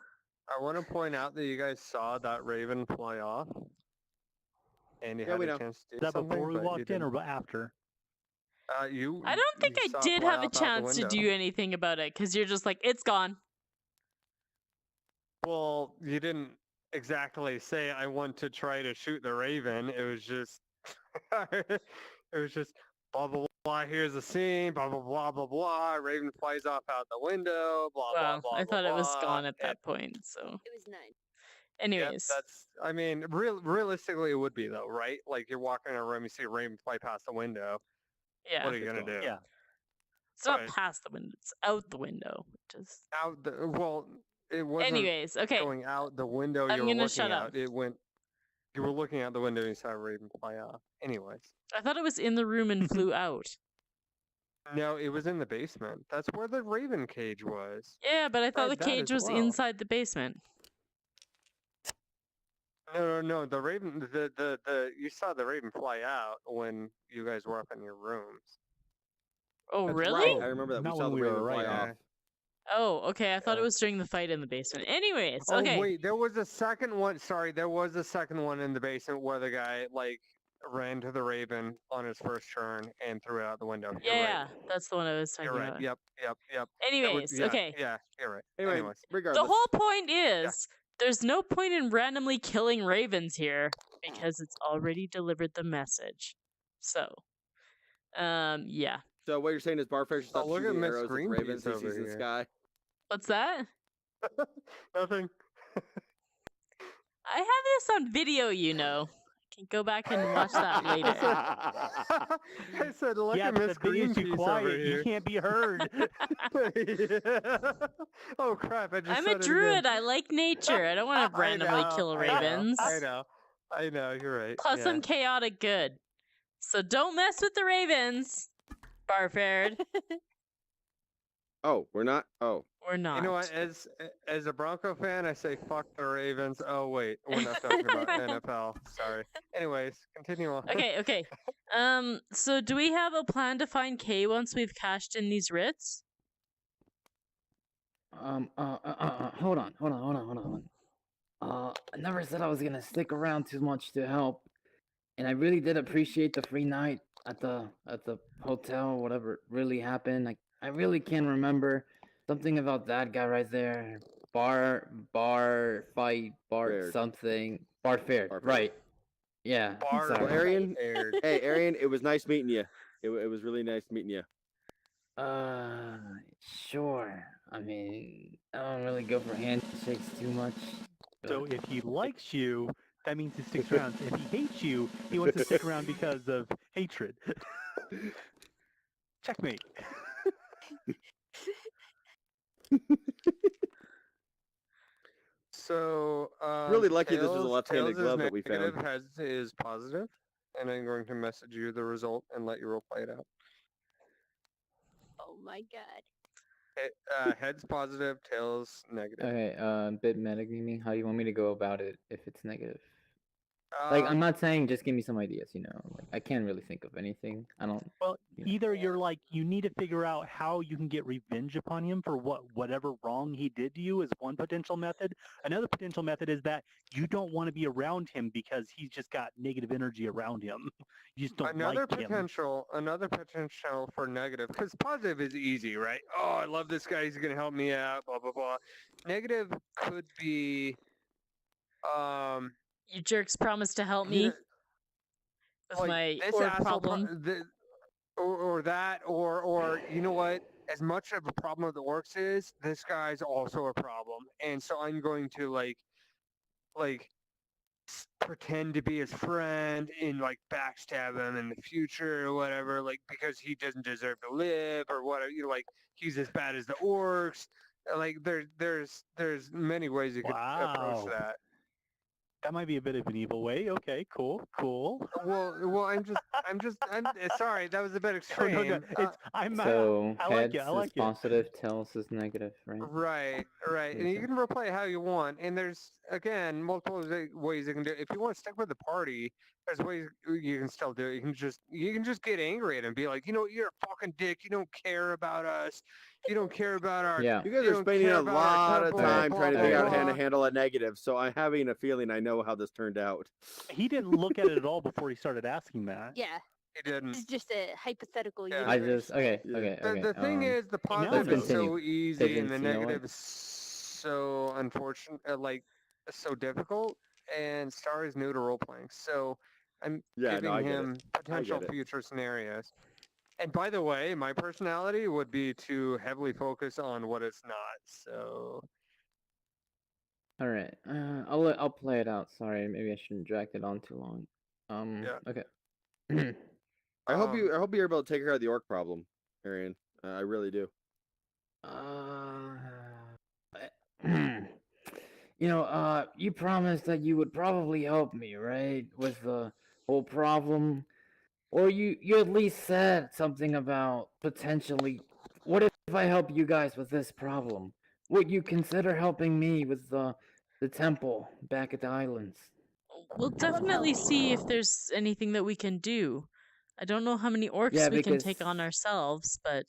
I want to point out that you guys saw that raven fly off. And you Yeah, had we a know. chance to do Is that something, before we but you walked in didn't. or after? You. I don't think you I saw it did fly have a off out the chance to window. do anything about it because you're just like, it's gone. Well, you didn't exactly say I want to try to shoot the raven. It was just, it was just blah blah blah. Here's the scene. Blah blah blah blah blah. Raven flies off out the window. Blah blah Well, blah. I thought blah, it was blah, gone at and- that point, so. It was nice. Yep, Anyways, that's. I mean, realistically, it would be though, right? Like you're walking in a room, you see a raven fly past the window. yeah. What are you It's gonna gone. do? Yeah. It's not Right. past the window, it's out the window, which is. Out the well, it wasn't Anyways, okay. going out the window I'm you were gonna looking shut out. up. It went. You were looking out the window and you saw a raven fly off. Anyways, I thought it was in the room and flew out. no, it was in the basement. That's where the raven cage was. Yeah, but I thought Tried the that cage as was well. inside the basement. No. The raven, the you saw the raven fly out when you guys were up in your rooms. Oh, That's really? I remember that. Not We saw when the we were raven fly right, off. Oh, okay. I thought it Yeah. was during the fight in the basement. Anyways, Oh okay. wait, there was a second one. Sorry, there was a second one in the basement where the guy like ran to the raven on his first turn and threw it out the window. You're Yeah, right. that's the one I was talking You're right. about. Yep. That was- Anyways, yeah, okay. Yeah, you're right. Anyway, Anyways. regardless. The whole point is there's no point in randomly killing ravens here because it's already delivered the message. So, yeah. So what you're saying is Barfair should stop look at shooting Miss arrows at Greenpeace ravens he over sees in the here. sky. What's that? Nothing. I have this on video, you know. I can go back and watch that later. I said, look yeah, at but Miss the video's too Greenpeace over quiet. You here. can't be heard. Oh crap! I just I'm said a it druid. again. I like nature. I don't want to I randomly know, kill I know, ravens. I know. You're right. Plus, yeah. I'm chaotic good. So don't mess with the ravens, Barfared. Oh, we're not? Oh. Or not. You know what? As a Bronco fan, I say fuck the Ravens. Oh wait, we're not talking about NFL. Sorry. Anyways, continue on. Okay. So do we have a plan to find Kay once we've cashed in these writs? Hold on. I never said I was gonna stick around too much to help, and I really did appreciate the free night at the hotel. Whatever really happened, I really can't remember something about that guy right there. Bar Fared. something. Bar fared, Bar fared. right? Yeah. Bar sorry. Well, Arian, aired. hey, Arian, it was nice meeting you. It was really nice meeting you. Sure. I mean, I don't really go for handshakes too much. So but- if he likes you, that means he sticks around. If he hates you, he wants to stick around because of hatred. Checkmate. So Really lucky this was a Tails left-handed is glove that we negative, found. Heads is positive, and I'm going to message you the result and let you role play it out. Oh my god. Heads positive, tails negative. Okay, bit metagaming. How do you want me to go about it if it's negative? Like, I'm Um, not saying just give me some ideas, you know. Like, I can't really think of anything. I don't. Well, you know. either you're like, you need to figure out how you can get revenge upon him for whatever wrong he did to you is one potential method. Another potential method is that you don't want to be around him because he's just got negative energy around him. You just don't another like him. potential for negative, because positive is easy, right? Oh, I love this guy. He's gonna help me out. Blah blah blah. Negative could be, You jerks promised to help you me know, with like my this orb asshole, problem. or that, or you know what? As much of a problem of the orcs is, this guy's also a problem, and so I'm going to like pretend to be his friend and like backstab him in the future or whatever, like because he doesn't deserve to live or whatever. You know, like he's as bad as the orcs. Like there's many ways you could approach Wow. that. That might be a bit of an evil way. Okay, cool. Well, I'm sorry. That was a bit No, extreme. So I like heads it. I like is it. positive, tails is negative, right? Right. And you Okay. can replay how you want. And there's, again, multiple ways you can do it. If you want to stick with the party, there's ways you can still do it. You can just get angry at him, be like, you know, you're a fucking dick. You don't care about us. You don't care about our. Yeah. You guys You are don't spending care a about our lot of temple, Alright, time blah, trying to blah, figure out alright. how to blah. handle a negative, so I'm having a feeling I know how this turned out. He didn't look at it at all before he started asking that. Yeah. He didn't. It's just a hypothetical Yeah. I universe. just okay. The thing is, the now positive I is know. so easy and Pigeons, the you know what? negative is so unfortunate, like so difficult. And Star is new to role playing, so I'm Yeah, no, giving I get it. him potential get it. future scenarios. And by the way, my personality would be to heavily focus on what it's not. So All right. I'll play it out. Sorry, maybe I shouldn't drag it on too long. Yeah. Okay. I hope you're able to take care of the orc problem, Arian. I really do. You promised that you would probably help me, right, with the whole problem, or you at least said something about potentially. What if I help you guys with this problem? Would you consider helping me with the temple back at the islands? We'll definitely see if there's anything that we can do. I don't know how many orcs Yeah, we can because take on ourselves, but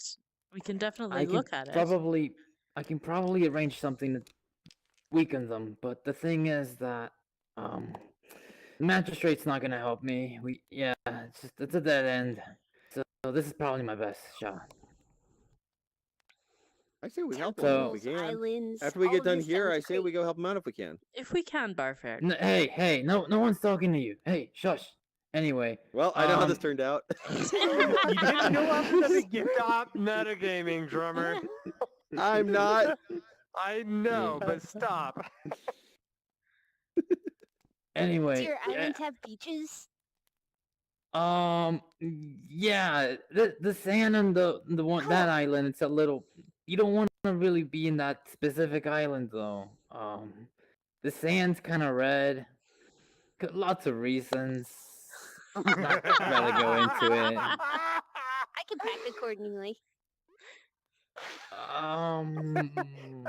we can definitely I can look at it. I can probably arrange something to weaken them, but the thing is that the magistrate's not gonna help me. It's a dead end. So this is probably my best shot. I say we help him So- if we can. Islands. After we all get of done this here, I sounds say we great. go help him out if we can. If we can, Barfair. Hey, no one's talking to you. Hey, shush. Anyway, Well, I know how this Um, turned out. You didn't know after the beginning. stop metagaming, drummer. I'm not. I know, Yeah. but stop. Do anyway, your islands have beaches? yeah, the sand on the one that island, it's a little. You don't want to really be in that specific island though. The sand's kind of red. Lots of reasons. Not rather go into it. I can pack accordingly. I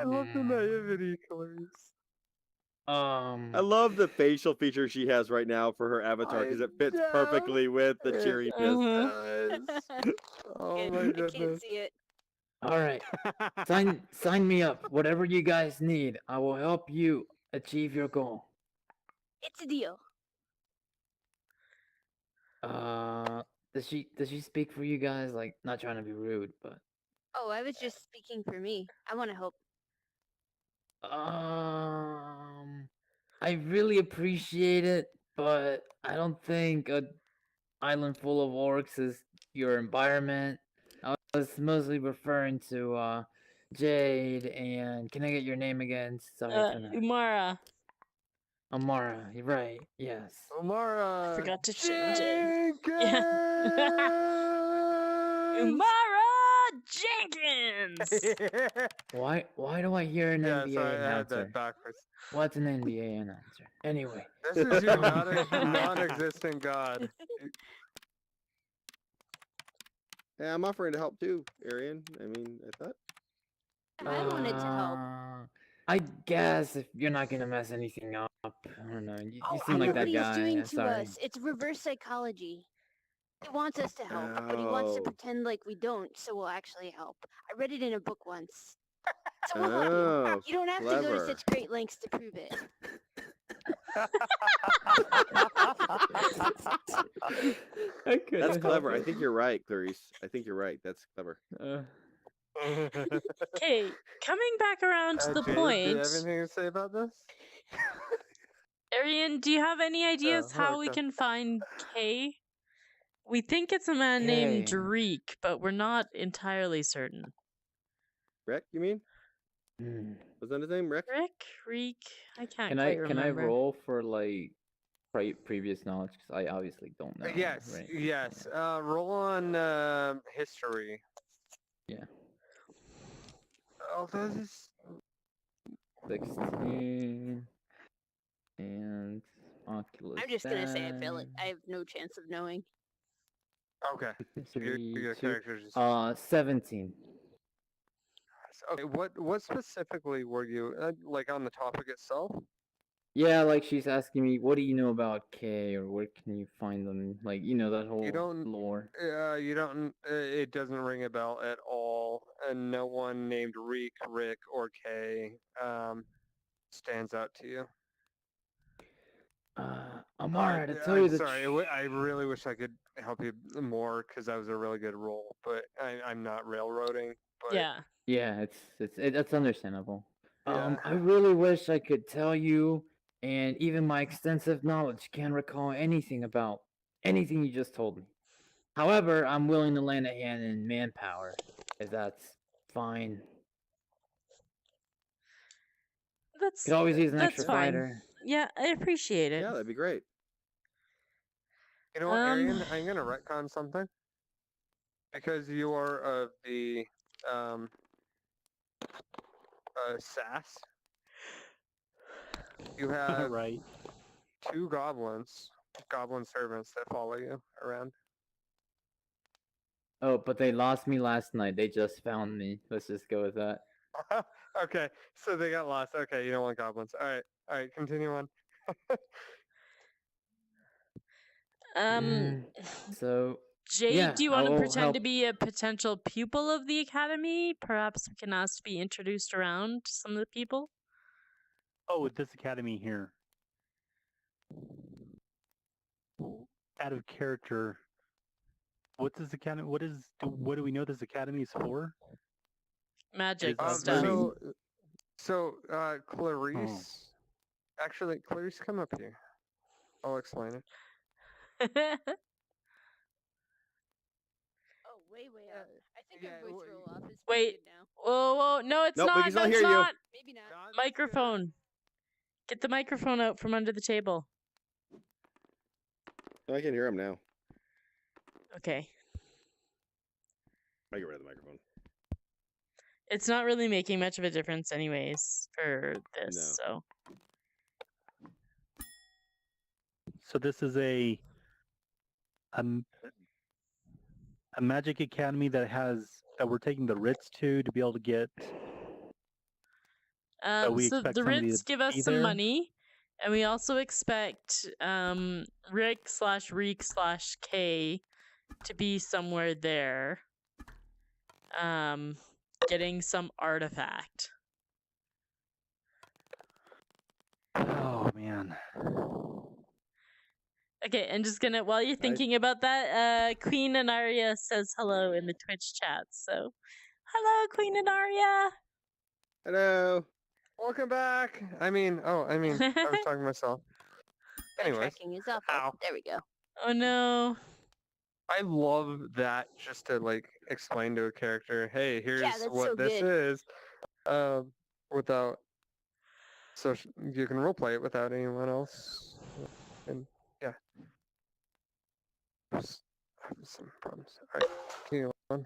love the naivety, Clarice. I love the facial feature she has right now for her avatar because it fits know. perfectly with the cheeriness. Oh my I can't goodness. see it. All right, sign me up. Whatever you guys need, I will help you achieve your goal. It's a deal. Does she speak for you guys? Like, not trying to be rude, but Oh, I was just speaking for me. I want to help. I really appreciate it, but I don't think a island full of orcs is your environment. I was mostly referring to Jade and can I get your name again? Sorry, Umara. Amara. You're right. Yes. Omara. Forgot to change it. Jenkins! Umara Jenkins. Why do I hear an Yeah, NBA sorry, I had announcer? that backwards. What's an NBA announcer? Anyway. This is your non-existent god. Yeah, I'm offering to help too, Arian. I mean, I thought. I wanted to help. I guess if you're not gonna mess anything up, I don't know. You I seem know like that what he's guy. doing I'm to sorry. us. It's reverse psychology. He wants us to help, but he wants to Oh. pretend like we don't, so we'll actually help. I read it in a book once. So we'll help Oh, you. You don't have to go to clever. such great lengths to prove it. That's clever. I think you're right, Clarice. I think you're right. That's clever. Okay, coming back around to the Jade, point. do you have anything to say about this? Arian, do you have any ideas how we okay. can find Kay? We think it's a man named Kay. Reek, but we're not entirely certain. Rick, you mean? Hmm. Was that his name, Rick? Reek? I can't Can quite I remember. roll for like previous knowledge? Because I obviously don't know. Yes, right? yes. Roll on history. Yeah. Oh, this is 16 and Oculus. I'm just gonna say I feel it. I Dash, have no chance of knowing. okay. Your history, two- character just. 17. Okay. What specifically were you like on the topic itself? Yeah, like she's asking me, what do you know about K, or where can you find them? Like, that whole don't- lore. You don't. It doesn't ring a bell at all, and no one named Reek, Rick, or Kay stands out to you. Amara, to tell I'm you the sorry. I really wish I could help you more because that was a really good role, but I'm not railroading. But Yeah. Yeah, it's understandable. Yeah. I really wish I could tell you, and even my extensive knowledge can't recall anything about anything you just told me. However, I'm willing to lend a hand in manpower, if that's fine. That's Could always use an that's extra fine. fighter. Yeah, I appreciate it. Yeah, that'd be great. You know what, Arian? I'm gonna retcon something because you are of the SAS. You have right. 2 goblin servants that follow you around. Oh, but they lost me last night. They just found me. Let's just go with that. Okay, so they got lost. Okay, you don't want goblins. All right, continue on. So Jade, yeah, do you want I to will pretend help. to be a potential pupil of the academy? Perhaps we can ask to be introduced around to some of the people. Oh, this academy here. Out of character. What's this academy? What do we know this academy is for? Magic Is, stuff. So Clarice. Actually, Clarice, come up here. I'll explain it. Oh, way up. I think our voice roll off is pretty Wait. good now. Whoa, no, it's Nope, we not. can still No, it's hear you. not. Maybe not. Microphone. Get the microphone out from under the table. I can hear him now. Okay. I get rid of the microphone. It's not really making much of a difference anyways for this, so. So this is a magic academy that we're taking the Ritz to be able to get. We So expect the somebody Ritz to give us be some there? money, and we also expect Rick/Reek/K to be somewhere there, getting some artifact. Oh man. Okay, I'm just gonna, while you're thinking about that, Queen Anaria says hello in the Twitch chat, so. Hello, Queen Anaria! Hello. Welcome back. I was talking to myself. My Anyways, tracking is up. Ow. There we go. Oh no. I love that just to like explain to a character, hey, here's that's what so this good. is, without, so you can roleplay it without anyone else, and yeah. Some problems. All right, continue on.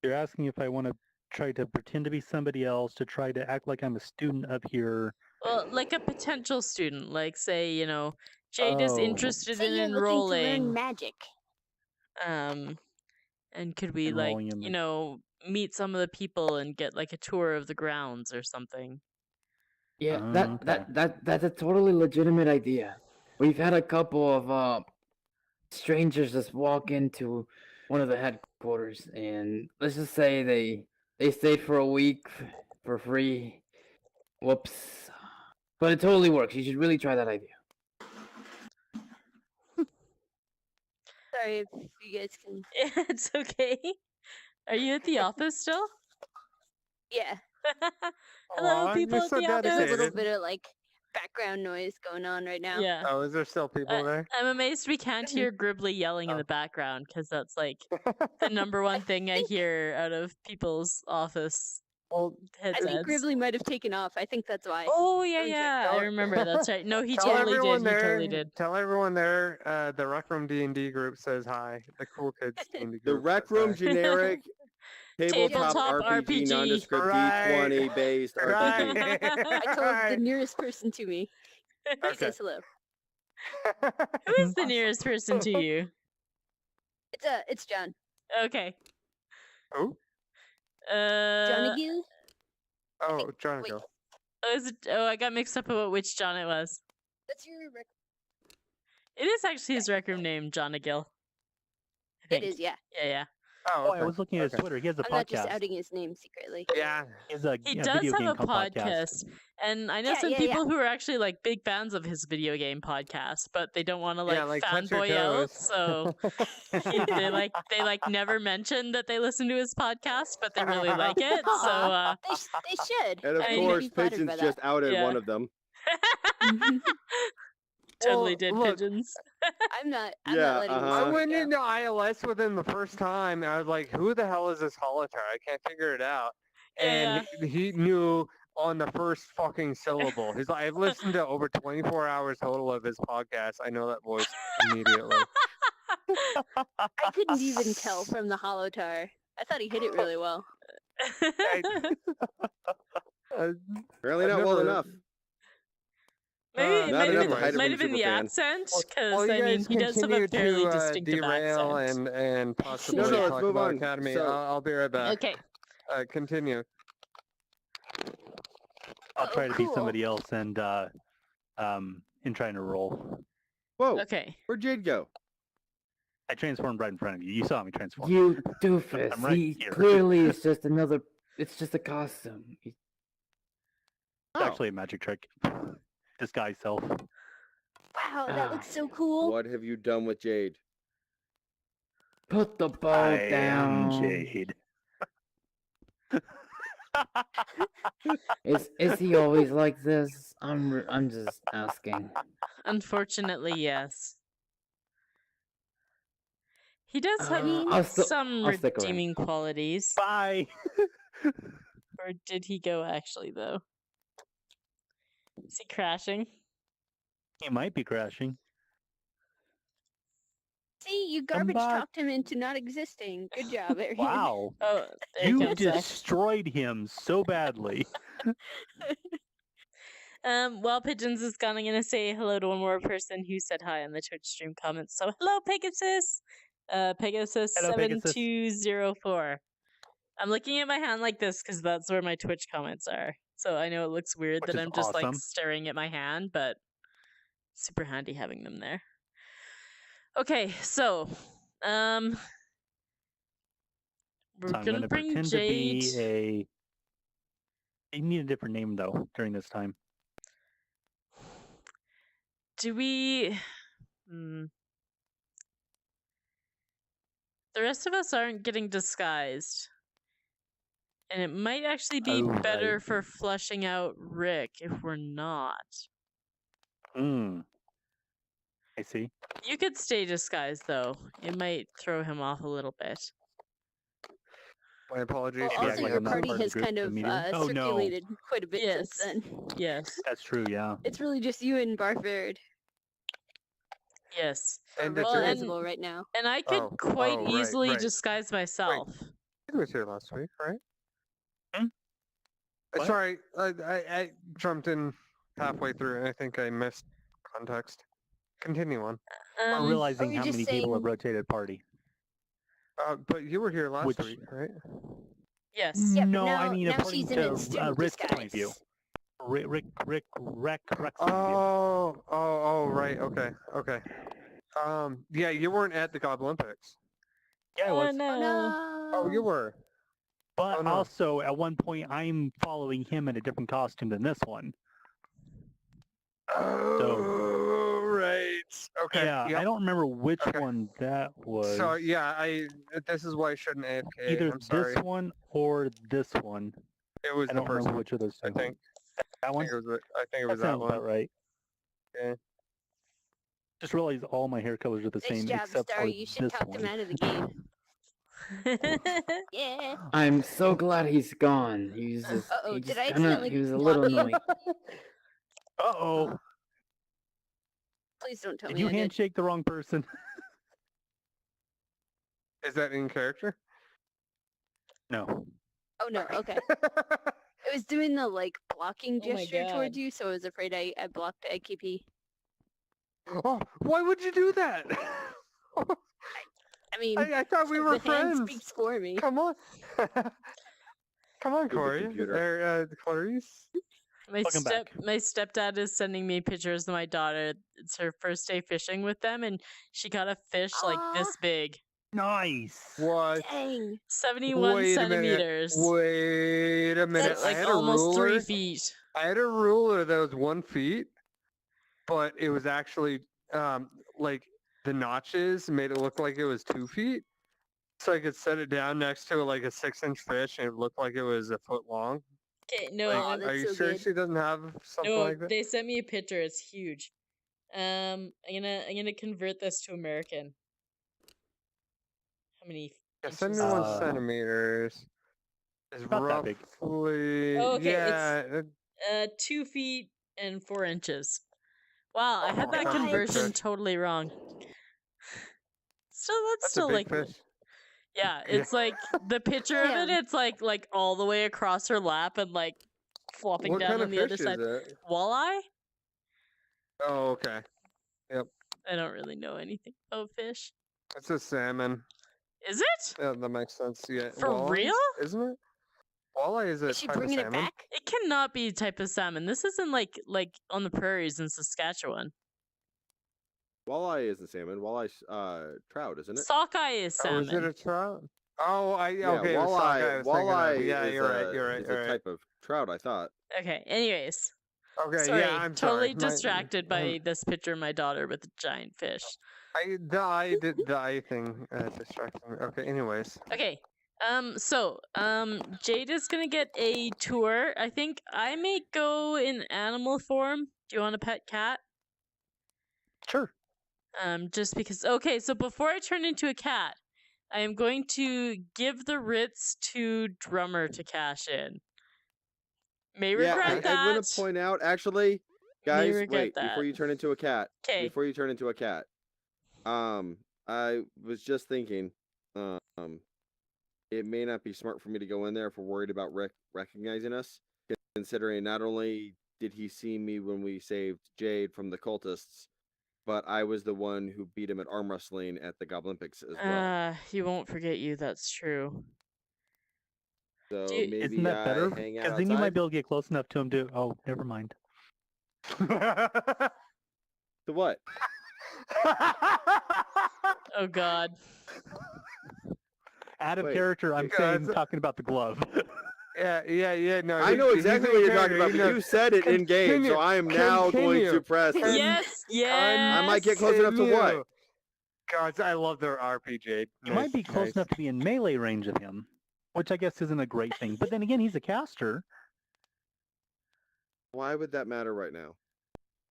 You're asking if I want to try to pretend to be somebody else, to try to act like I'm a student of here. Well, like a potential student, like say, Jade is Oh. interested Say in you're looking to learn enrolling. magic. And could we Enrolling in the- meet some of the people and get like a tour of the grounds or something? Yeah, Okay. that's a totally legitimate idea. We've had a couple of strangers just walk into one of the headquarters, and let's just say they stayed for a week for free. Whoops. But it totally works. You should really try that idea. Sorry if you guys can. It's okay. Are you at the office still? Yeah, Hello, Aw, people you're at so the office. there's a little dedicated. bit of like background noise going on right now. Yeah. Oh, is there still people there? I'm amazed we can't hear Gribbly yelling in the background because that's like the number one thing I think- hear out of people's office Well, I think headsets. Gribbly might have taken off. I think that's why. Oh yeah, Really quick. yeah, I Tell- remember. That's right. No, he tell totally everyone did. He there. totally did. Tell everyone there. The Rec Room D&D group says hi. The Cool Kids D&D group. The Rec says Room hi. generic tabletop Tabletop RPG, RPG. nondescript Right. D20 based RPG. Right. I told the nearest person to me. He Okay. says hello. Who is the nearest person to you? It's John. Okay. Oh, Johnny Gill. oh, John, Wait. go. I got mixed up about which John it was. That's your rec- It is actually his rec room name, John McGill. I It think. is, yeah. Yeah. Oh, Oh, okay. I was looking at his Okay. Twitter. He has a I'm not just podcast. outing his name secretly. Yeah. He has a He yeah, does video have game a called podcast, and I know Yeah, some yeah, people who are actually like big fans of his video game podcast, but they don't want to Yeah, like touch your fanboy out, toes. so they like never mention that they listen to his podcast, but they really like it. So Aw, they should. And of I mean, You'd course, be flattered Pigeons by just outed Yeah. one of them. totally Well, did look, pigeons. I'm not Yeah, letting this I Uh-huh. went go. into ILS with him the first time. And I was like, who the hell is this Holotar? I can't figure it out. And he knew on the first fucking syllable. He's like, I've listened to over 24 hours total of his podcast. I know that voice immediately. I couldn't even tell from the holotar. I thought he hit it really well. Uh, Apparently I've not well never- enough. Maybe it Not might enough have to been, hide it might from have been super the fan. accent, well, because you I mean guys he does have a continue fairly to distinctive derail accent. and possibly No, let's talk move about on. Academy. So- I'll be right back. Okay. Continue. I'll try to be cool. somebody else and trying to roll. Whoa, Okay. where'd Jade go? I transformed right in front of you. You saw me transform. You doofus. I'm right He here. clearly is just another. It's just a costume. It's Oh, actually a magic trick. Disguise self. Wow, that looks so cool. what have you done with Jade? Put the bow I down. am Jade. Is he always like this? I'm just asking. Unfortunately, yes. He does have I'll some I'll stick around. redeeming qualities. Bye. Or did he go actually, though? Is he crashing? He might be crashing. See, you Come garbage back. talked him into not existing. Good job, Arian. Wow. Oh, there You he comes back. destroyed him so badly. While Pigeons is gone, I'm gonna say hello to one more person who said hi on the Twitch stream comments. So hello, Pegasus. Pegasus Hello, Pegasus. 7204. I'm looking at my hand like this because that's where my Twitch comments are. So I know it looks weird Which that is I'm just like awesome. staring at my hand, but super handy having them there. Okay, so we're So I'm gonna gonna bring pretend Jade. to be a. You need a different name though during this time. Do we? Hmm. The rest of us aren't getting disguised. And it might actually be Oh, better right. for flushing out Rick if we're not. Hmm. I see. You could stay disguised though. It might throw him off a little bit. My apologies. Well, Yeah, also, like your I'm not party part of the has group kind of immediately. Oh, no. circulated quite a bit Yes. since then. Yes. That's true. Yeah. It's really just you and Barford Yes. And are the Well, truth- and- visible right now. And I could Oh, quite oh, right, easily right. disguise myself. He was here last week, right? Hmm? What? Sorry, I jumped in halfway through, and I think I missed context. Continue on. I'm realizing you're how just many people have saying- rotated party. But you were here last Which- week, right? Yes. Yeah, but no, I now- mean now according she's in to a student Rick's point of view. disguise. Rick's point of view. Oh, right. Okay. Yeah, you weren't at the Goblimpics. Yeah, I Oh was. no. Oh no. Oh, you were. But Oh, no. also, at one point, I'm following him in a different costume than this one. Oh, right. Okay. Yeah, yep. I don't remember which Okay. one that was. So yeah, this is why I shouldn't AFK. Either I'm sorry. this one or this one. It was I the don't first remember one. which of those two. I think. That I one? think it was That that sounds one. about right. Yeah. Just realized all my hair colors are the Nice same job, except Star. for You should this talk one. him out of the game. Yeah. I'm so glad he's gone. He's just, Uh-oh, he did just I kinda, accidentally he was a little block you? annoying. Uh-oh. Please don't tell Did me you I did. handshake the wrong person? Is that in character? No. Oh no, okay. I was doing the like blocking Oh my gesture towards God. you, so I was afraid I blocked AKP. Oh, why would you do that? I mean, I thought we were the hand friends. speaks for me. Come on. Come on, Stupid Corey. computer. Clarice. Welcome back. My stepdad is sending me pictures of my daughter. It's her first day fishing with them, and she got a fish like this Aw. big, Nice. What? Dang. 71 Wait a centimeters. minute. Wait a minute. That's I like had almost a 3 ruler. feet. I had a ruler that was 1 feet, but it was actually like the notches made it look like it was 2 feet. So I could set it down next to like a 6-inch fish and it looked like it was a foot long. Okay, no, Like, Aw, are that's you so sure good. she doesn't have something no, like that? they sent me a picture. It's huge. I'm gonna convert this to American. How many Yeah, inches? 71 Uh, centimeters is not that big. roughly. Oh, okay, Yeah. 2 feet and 4 inches. Wow, I had Oh, that that's a big conversion fish. totally wrong. Still, that's That's still a big like, fish. yeah, Yeah. it's like the picture of it. Damn. It's like all the way across her lap and like flopping What down kind on of the fish other is side. it? Walleye? Oh, okay. I don't really know anything about fish. It's a salmon. Is it? Yeah, that makes sense. Yeah. For walleye, real? Isn't it? Walleye is a Is she type of bringing it salmon. back? It cannot be a type of salmon. This isn't like on the prairies in Saskatchewan. Walleye isn't salmon. Walleye's trout, isn't it? Sockeye is Oh, salmon. is it a trout? Oh, Yeah, okay. it was sockeye I was thinking of. walleye Yeah, is you're right. a, You're right. is You're a right. type of trout, I thought. Okay. Anyways, Okay. sorry. Yeah, I'm totally sorry. distracted by this picture of my daughter with a giant fish. The eye thing distracted me. Okay. Anyways. Okay. Jade is gonna get a tour. I think I may go in animal form. Do you want a pet cat? Sure. Just because. Okay, so before I turn into a cat, I am going to give the Ritz to Drummer to cash in. May Yeah, regret that. I want to point out, actually, guys, regret wait, before that. you turn into a cat. 'Kay. Before you turn into a cat. I was just thinking, it may not be smart for me to go in there if we're worried about recognizing us, considering not only did he see me when we saved Jade from the cultists, but I was the one who beat him at arm wrestling at the Goblimpics as well. He won't forget you. That's true. So do you- maybe Isn't that better? I hang out Because then you might outside. be able to get close enough to him to. Oh, never mind. To what? Oh God. Out of Wait, character, I'm yeah, saying it's- talking about the glove. Yeah. No. I know exactly what you're talking about, but you said it in game, Continue, so I am now going to continue. press. Con- Yes. Yes. I might get close enough to what? God, I love their RPG. You might be close nice. enough to be in melee range of him, which I guess isn't a great thing. But then again, he's a caster. Why would that matter right now?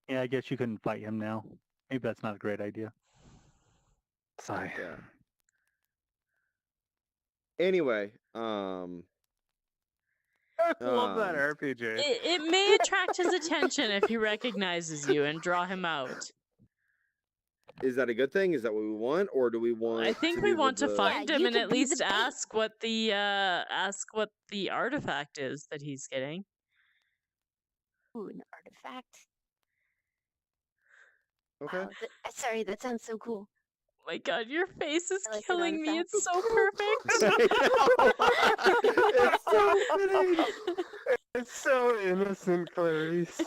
Yeah, I guess you couldn't fight him now. Maybe that's not a great idea. Sigh. Yeah. Anyway, I love that RPG. It may attract his attention if he recognizes you and draw him out. is that a good thing? Is that what we want, or do we want? I think to we be able want to find Yeah, him you and could at be the least bait. ask what the artifact is that he's getting. Ooh, an artifact. Okay. Wow, sorry, that sounds so cool. Oh my god, your face is I like an killing me. artifact. It's so perfect. It's so fitting. It's so innocent, Clarice.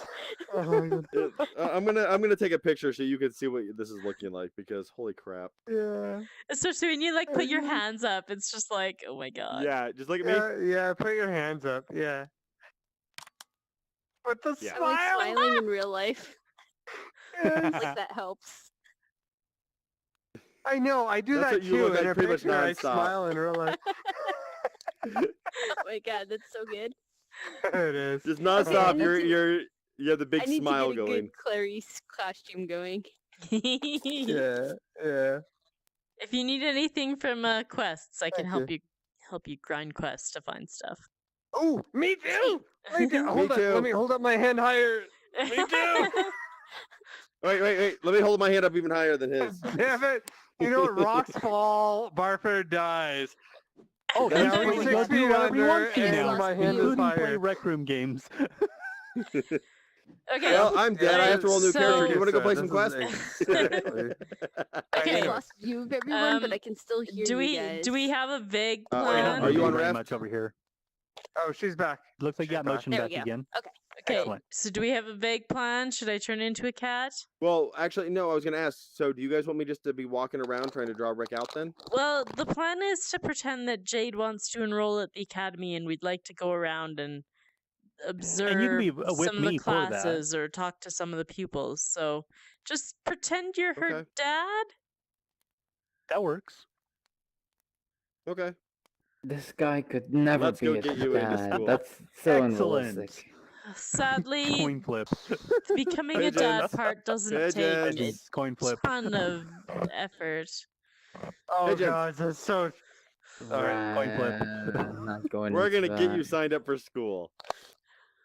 Oh my god. I'm gonna take a picture so you can see what this is looking like, because holy crap. Yeah. Especially when you like put your hands up, it's just like, oh my god. Yeah, just look at me. Yeah, put your hands up. Yeah. With the Yeah. I like smile. smiling in real life. Yes. Like that helps. I know. I do That's that what you too. look In like a pretty much picture, I nonstop. smile in real life. Oh my god, that's so good. It is. Just I nonstop. need to- You have the big I need smile to get a going. good Clarice costume going. Yeah. Yeah. If you need anything from quests, I can Thank help you grind quests to find stuff. Oh, me too. Me too. Me Hold on. too. Let me hold up my hand higher. Me too. Wait. Let me hold my hand up even higher than his. Damn it. You know what? Rocks fall, Barford dies. Oh, That's he's Now pretty he's free to 6 do feet whatever he under, wants to and now, my hand is including play higher. Rec Room games. Okay. Well, I'm dead. I have to roll a new character. Do you want to go play some quests? Exactly. I Okay. just lost view of everyone, but I can still hear do you guys. we have a vague Wait, plan? are you on very raft? much over here? Oh, she's back. Looks like you got She's back. motion There back we go. again. Okay. Okay, Excellent. so do we have a vague plan? Should I turn into a cat? Well, actually, no. I was gonna ask. So, do you guys want me just to be walking around trying to draw Rick out then? Well, the plan is to pretend that Jade wants to enroll at the academy, and we'd like to go around and observe be with some of the me for that. classes or talk to some of the pupils. So just pretend you're her Okay. dad. That works. Okay. This guy could never Let's be go a get you into dad. school. That's so Excellent. unrealistic. Sadly, Coin flip. becoming a dad Pigeons. part doesn't take Pigeons. a Coin flip. ton of effort. Oh Pigeons. god, that's so. All right, coin flip. Not going. We're into gonna get you that. signed up for school.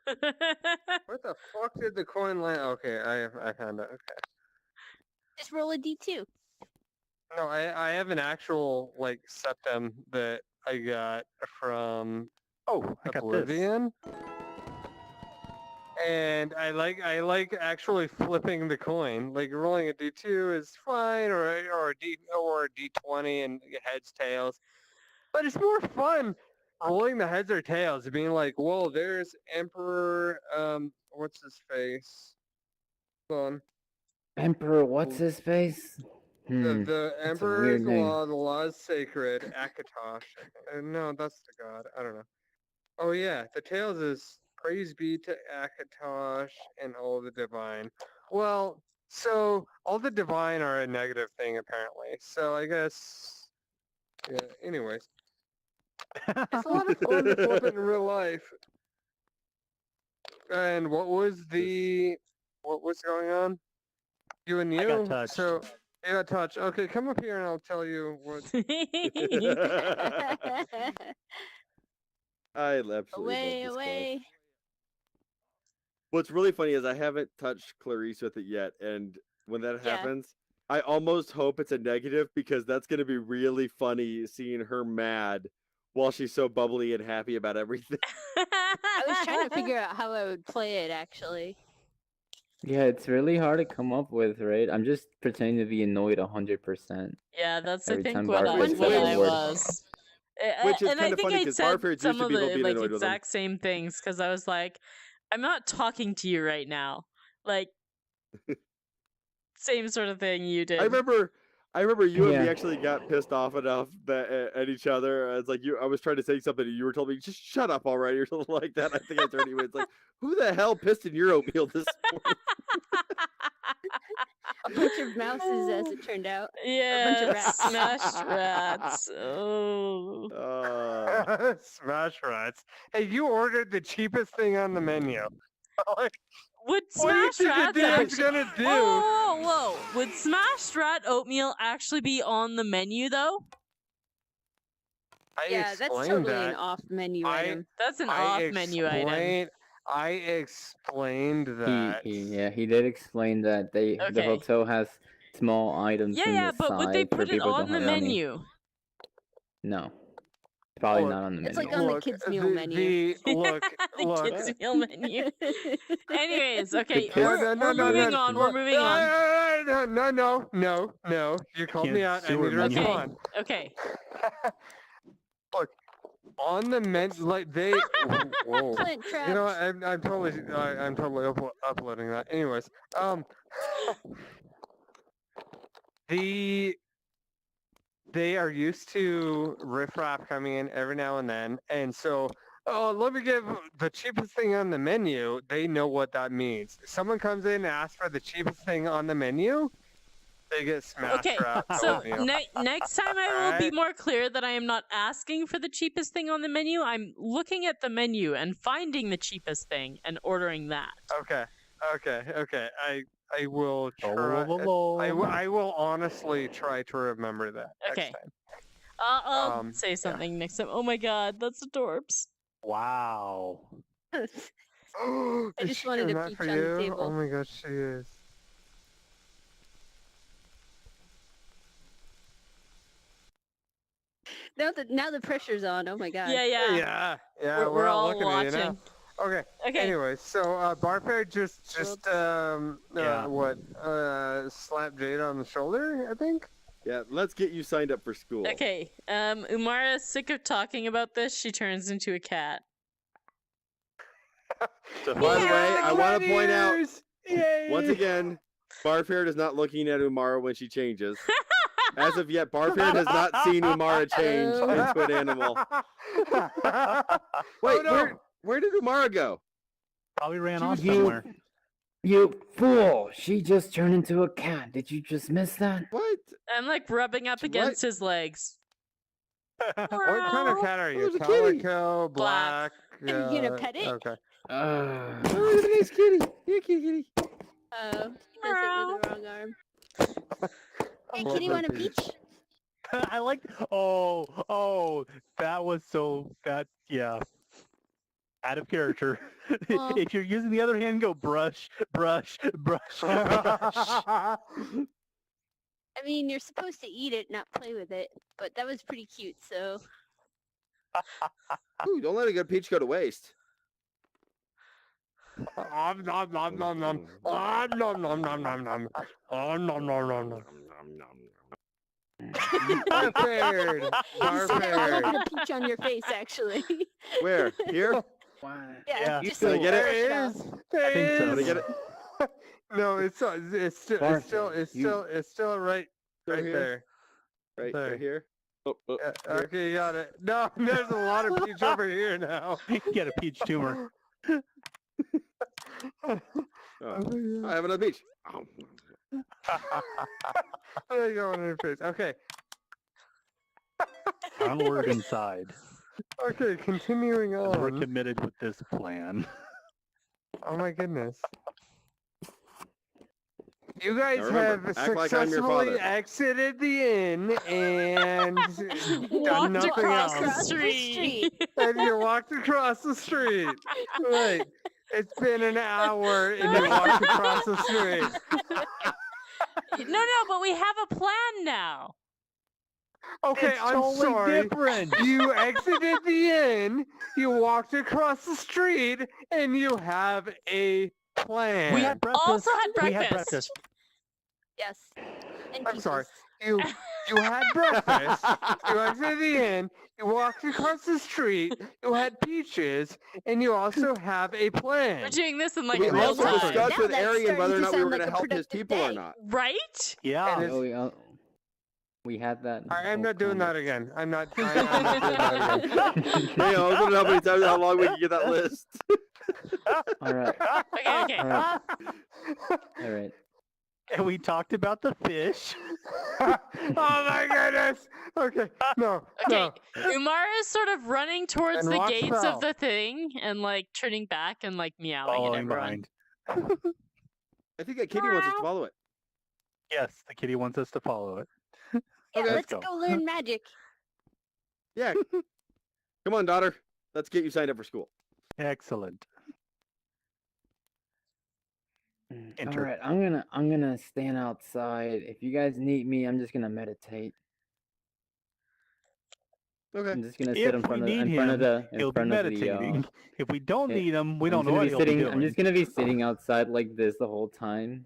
What the fuck did the coin land? Okay, I found it. Okay. Just roll a d2. No, I have an actual like septum that I got from Oh, I got this. Oblivion. And I like actually flipping the coin. Like rolling a d2 is fine, or a d20 and heads tails. But it's more fun rolling the heads or tails, being like, whoa, there's Emperor. What's his face? Hold on. Emperor, what's his face? The a Emperor's weird name. law, the law is sacred, Akatosh. No, that's the god. I don't know. Oh yeah, the tails is praise be to Akatosh and all the divine. Well, so all the divine are a negative thing apparently. So I guess, yeah. Anyways, it's a lot of fun to flip it in real life. And what was going on? You and you. I got touched. So you got touched. Okay, come up here and I'll tell you what. I absolutely away, love this away. Class. What's really funny is I haven't touched Clarice with it yet, and when that Yeah. happens, I almost hope it's a negative, because that's going to be really funny seeing her mad while she's so bubbly and happy about everything. I was trying to figure out how I would play it, actually. Yeah, it's really hard to come up with, right? I'm just pretending to be annoyed 100%. Yeah, that's I Every think time what Barford says what a I word. was. Which is And I kinda think funny I 'cause said Barford's some used to of people the being like annoyed with him. exact same things because I was like, I'm not talking to you right now. Like, same sort of thing you did. I remember you and me Yeah. actually got pissed off enough that at each other. It's like I was trying to say something, and you were telling me, just shut up already, or something like that. I think I turned to you. It's like, who the hell pissed in your oatmeal this morning? A bunch of mouses, as it turned out. Yeah, rats. smashed rats. Oh. Smash rats. Hey, you ordered the cheapest thing on the menu. Like, Would what do you smashed think the rats DM's gonna do? Whoa. Would smashed rat oatmeal actually be on the menu though? I Yeah, that's explained totally that. an off-menu I- item. That's an off-menu item. I explained that. He did explain that the Okay. hotel has small items on Yeah, the but would they side for put it people who on don't the have any. menu? No, probably Look, not on the It's menu. like on the Look, kids' meal menu. look, The look. kids' meal menu. Anyways, okay, kids- we're moving on. We're moving on. No. You called me Kids' out. I sewer need to menu. Okay, respond. okay. Look, on the like they. Whoa. Plant You know, traps. what, I'm totally uploading that. Anyways, they are used to riffraff coming in every now and then, and so. Oh, let me give the cheapest thing on the menu. They know what that means. Someone comes in and asks for the cheapest thing on the menu, they get smashed Okay, right off the so menu. next time I will be Alright. more clear that I am not asking for the cheapest thing on the menu. I'm looking at the menu and finding the cheapest thing and ordering that. Okay. I will Oh, try. whoa. I will honestly try to remember that Okay. next time. I'll say yeah. something next time. Oh my god, that's adorbs. Wow. I Is just she wanted doing a that peach for on the you? Oh table. my gosh, she is. Now the pressure's on. Oh my god. Yeah. Yeah. We're all looking at you now. watching. Okay. Okay. Anyways, so Barfair just Yeah. slapped Jade on the shoulder, I think. Yeah, let's get you signed up for school. Okay. Umara, sick of talking about this, she turns into a cat. By the way, I want to point out Yay! once again, Barfair is not looking at Umara when she changes. As of yet, Barfair has not seen Umara change into an animal. Wait, Oh, no. where did Umara go? Probably ran She off was- somewhere. You fool! She just turned into a cat. Did you just miss that? What? I'm like rubbing up What? against his legs. What kind of cat are you? there's a kitty. Calico, Black. black. Are you gonna pet it? Okay. Oh, look at this kitty. Here, kitty. Oh, he does it with the wrong arm. Hey, Love kitty, that want a peach. peach? I like. Oh, that was so. Yeah. Out of character. Well- If you're using the other hand, go brush. I mean, you're supposed to eat it, not play with it. But that was pretty cute, so... Ooh, don't let a good peach go to waste. Nom nom nom nom nom. Nom nom nom nom nom nom. Nom nom nom nom nom. Barfair. You see that little Barfair. bit of peach on your face, actually. Where? Here? Why? Yeah, Yeah. just Can I like get it? brush There off. is. There think so. is. Can I get it? No, it's still right Still here? there. Right, There. right here. Oh, oh, Yeah, here. okay, you got it. No, there's a lot of peach over here now. Get a peach tumor. Oh, I have another peach. Oh. There you go on your face. Okay. Onward inside. Okay, continuing We're on. committed with this plan. Oh my goodness. You guys Now remember, have act like I'm your successfully father. exited the inn and done Walked nothing across else. the Across the street. street. And you walked across the street. Right. It's been an hour and you walked across the street. No, but we have a plan now. Okay, It's I'm totally sorry. different. You exited the inn, you walked across the street, and you have a plan. We had breakfast. Also had We had breakfast. breakfast. Yes. And I'm sorry. peaches. You had breakfast, you exited the inn, you walked across the street, you had peaches, and you also have a We're plan. doing this in like We real also time. discussed Now with that's Arian whether or starting not to we were sound going to like a help his productive people or day. not. Right? Yeah. And it's- Oh, we had that. I'm whole not doing that conversation. again. I'm not doing that again. Hey, I was going to help you tell you how long we can get that list. All right. Okay. All right. All right. And we talked about the fish. Oh my goodness. Okay. No. Okay. No. Umar is sort of running towards And the rocks gates fell. of the thing and like turning back and like meowing at Following everyone. behind. I think that kitty wants us to follow it. Yes, the kitty wants us to follow it. Yeah, Okay. let's go learn magic. Yeah. Come on, daughter. Let's get you signed up for school. Excellent. All Enter. right, I'm gonna stand outside. If you guys need me, I'm just gonna meditate. Okay. I'm just gonna sit If in we front of need in front of him, the he'll be meditating. If we don't eh, need him, we I'm don't just know gonna what be he'll be sitting. doing. I'm just gonna be sitting outside like this the whole time.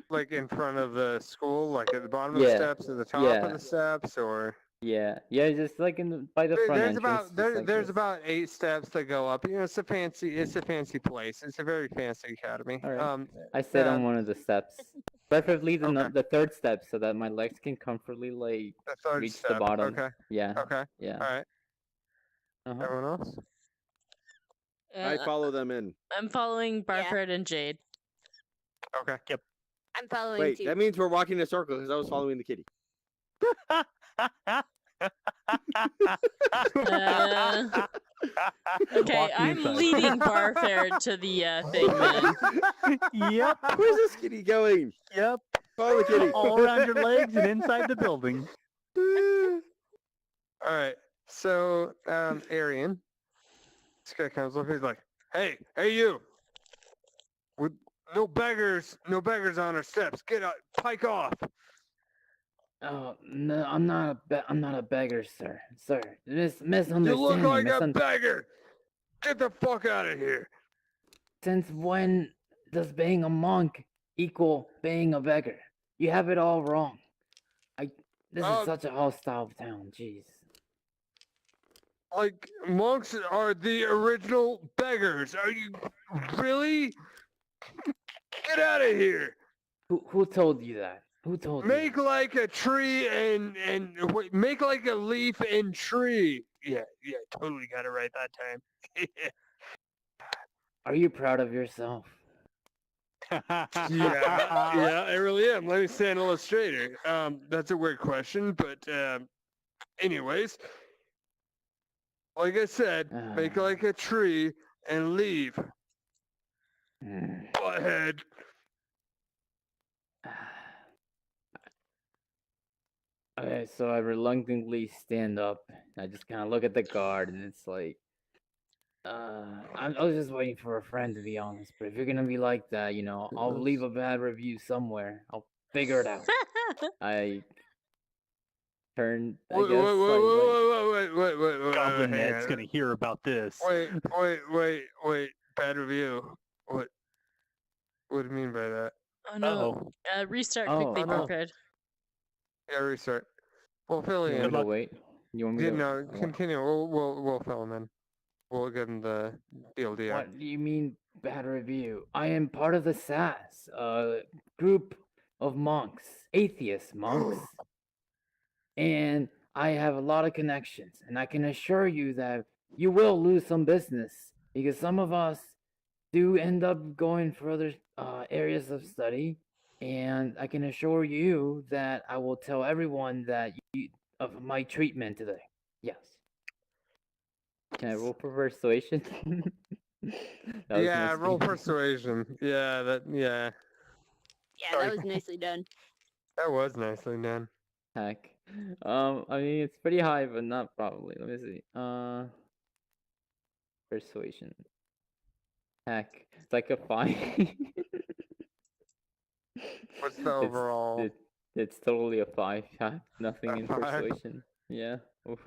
Like in front of the school, like at the bottom of the Yeah, steps, at the top yeah. of the steps, or yeah, just like by the front there's entrance. about Just like there's this. about 8 steps to go up. You know, it's a fancy place. It's a very fancy academy. All right. I sit on um, one of the steps, preferably Okay. the third step, so that my legs can comfortably like the third reach the step. bottom. Okay. Yeah, Okay. yeah. All right. Uh-huh. Everyone else? I follow them in. I'm following Barford and Jade. Okay. I'm following Wait, too. that means we're walking in a circle because I was following the kitty. Okay, Walking I'm inside. leading Barford to the thing then. Yep. Where's this kitty going? Yep. Follow the kitty. All around your legs and inside the building. All right. So, Arian, this guy comes up. He's like, "Hey, you! No beggars on our steps. Get out, pike off!" Oh no, I'm not a beggar, sir. Sir, You misunderstanding. look like a beggar. Get the fuck out of here. Since when does being a monk equal being a beggar? You have it all wrong. This is such a hostile town. Jeez. Like, monks are the original beggars. Are you really? Get out of here. Who told you that? Who told you? Make like a tree and wait, make like a leaf and tree. Yeah, totally got it right that time. Are you proud of yourself? yeah, I really am. Let me say an illustrator. That's a weird question, but anyways, like I said, make like a tree and leave. Butthead. Okay, so I reluctantly stand up. I just kind of look at the guard, and it's like, I was just waiting for a friend, to be honest. But if you're gonna be like that, I'll leave a bad review somewhere. I'll figure it out. I turn. I guess. Wait. Goblin hang Ned's on. gonna hear about this. Wait. Bad review. What do you mean by that? Oh no. Restart quickly, Oh. Barford. Yeah, restart. We'll fill You you want in. me to wait? You want me Yeah, to? no, continue. We'll fill him in. We'll give him the DLD. What do you mean bad review? I am part of the SAS, group of monks, atheist monks, and I have a lot of connections. And I can assure you that you will lose some business because some of us do end up going for other areas of study. And I can assure you that I will tell everyone of my treatment today. Yes. Can I roll for persuasion? Yeah, roll persuasion. Yeah. Yeah, Sorry. that was nicely done. That was nicely done. Heck. I mean it's pretty high, but not probably. Let me see. Persuasion. Heck. It's like a 5. What's the overall? It's totally a 5. Nothing A in 5? persuasion. Yeah. Oof.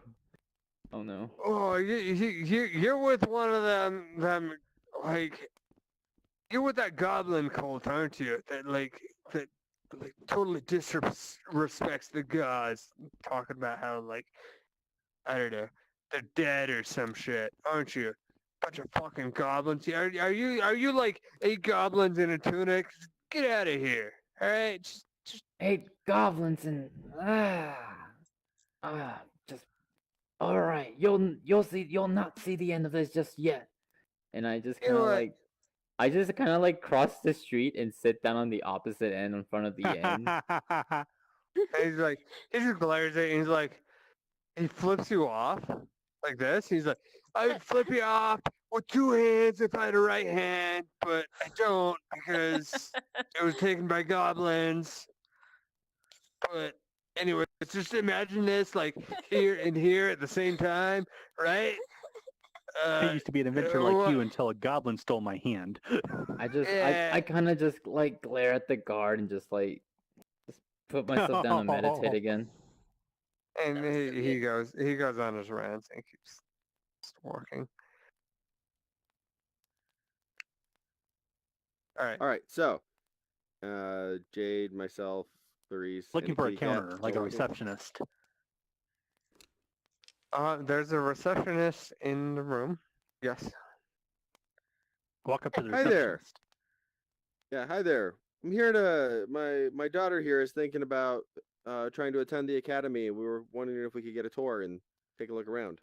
Oh no. Oh, you're with one of them like you're with that goblin cult, aren't you? That totally disrespects the gods, talking about how like I don't know they're dead or some shit, aren't you? Bunch of fucking goblins. Are you like 8 goblins in a tunic? Get out of here! All right, just 8 goblins and just all right. You'll not see the end of this just yet. And I just You know kind of like cross the street and sit down on the opposite end in front of the end. and he just glares at you and he's like, he flips you off like this. He's like, I'd flip you off with 2 hands if I had a right hand, but I don't because it was taken by goblins. But anyway, just imagine this like here and here at the same time, right? I used to be an adventurer like you until a goblin stole my hand. I kind of just like glare at the guard and just put myself down and meditate again. And That's so he goes on his rants and keeps walking. All right. All right, so Jade, myself, Clarice, Looking and for a kitty cat counter, like a still walking. receptionist. There's a receptionist in the room. Yes. Walk up to the Hi there. receptionist. Yeah, hi there. I'm here to my daughter here is thinking about trying to attend the academy. We were wondering if we could get a tour and take a look around.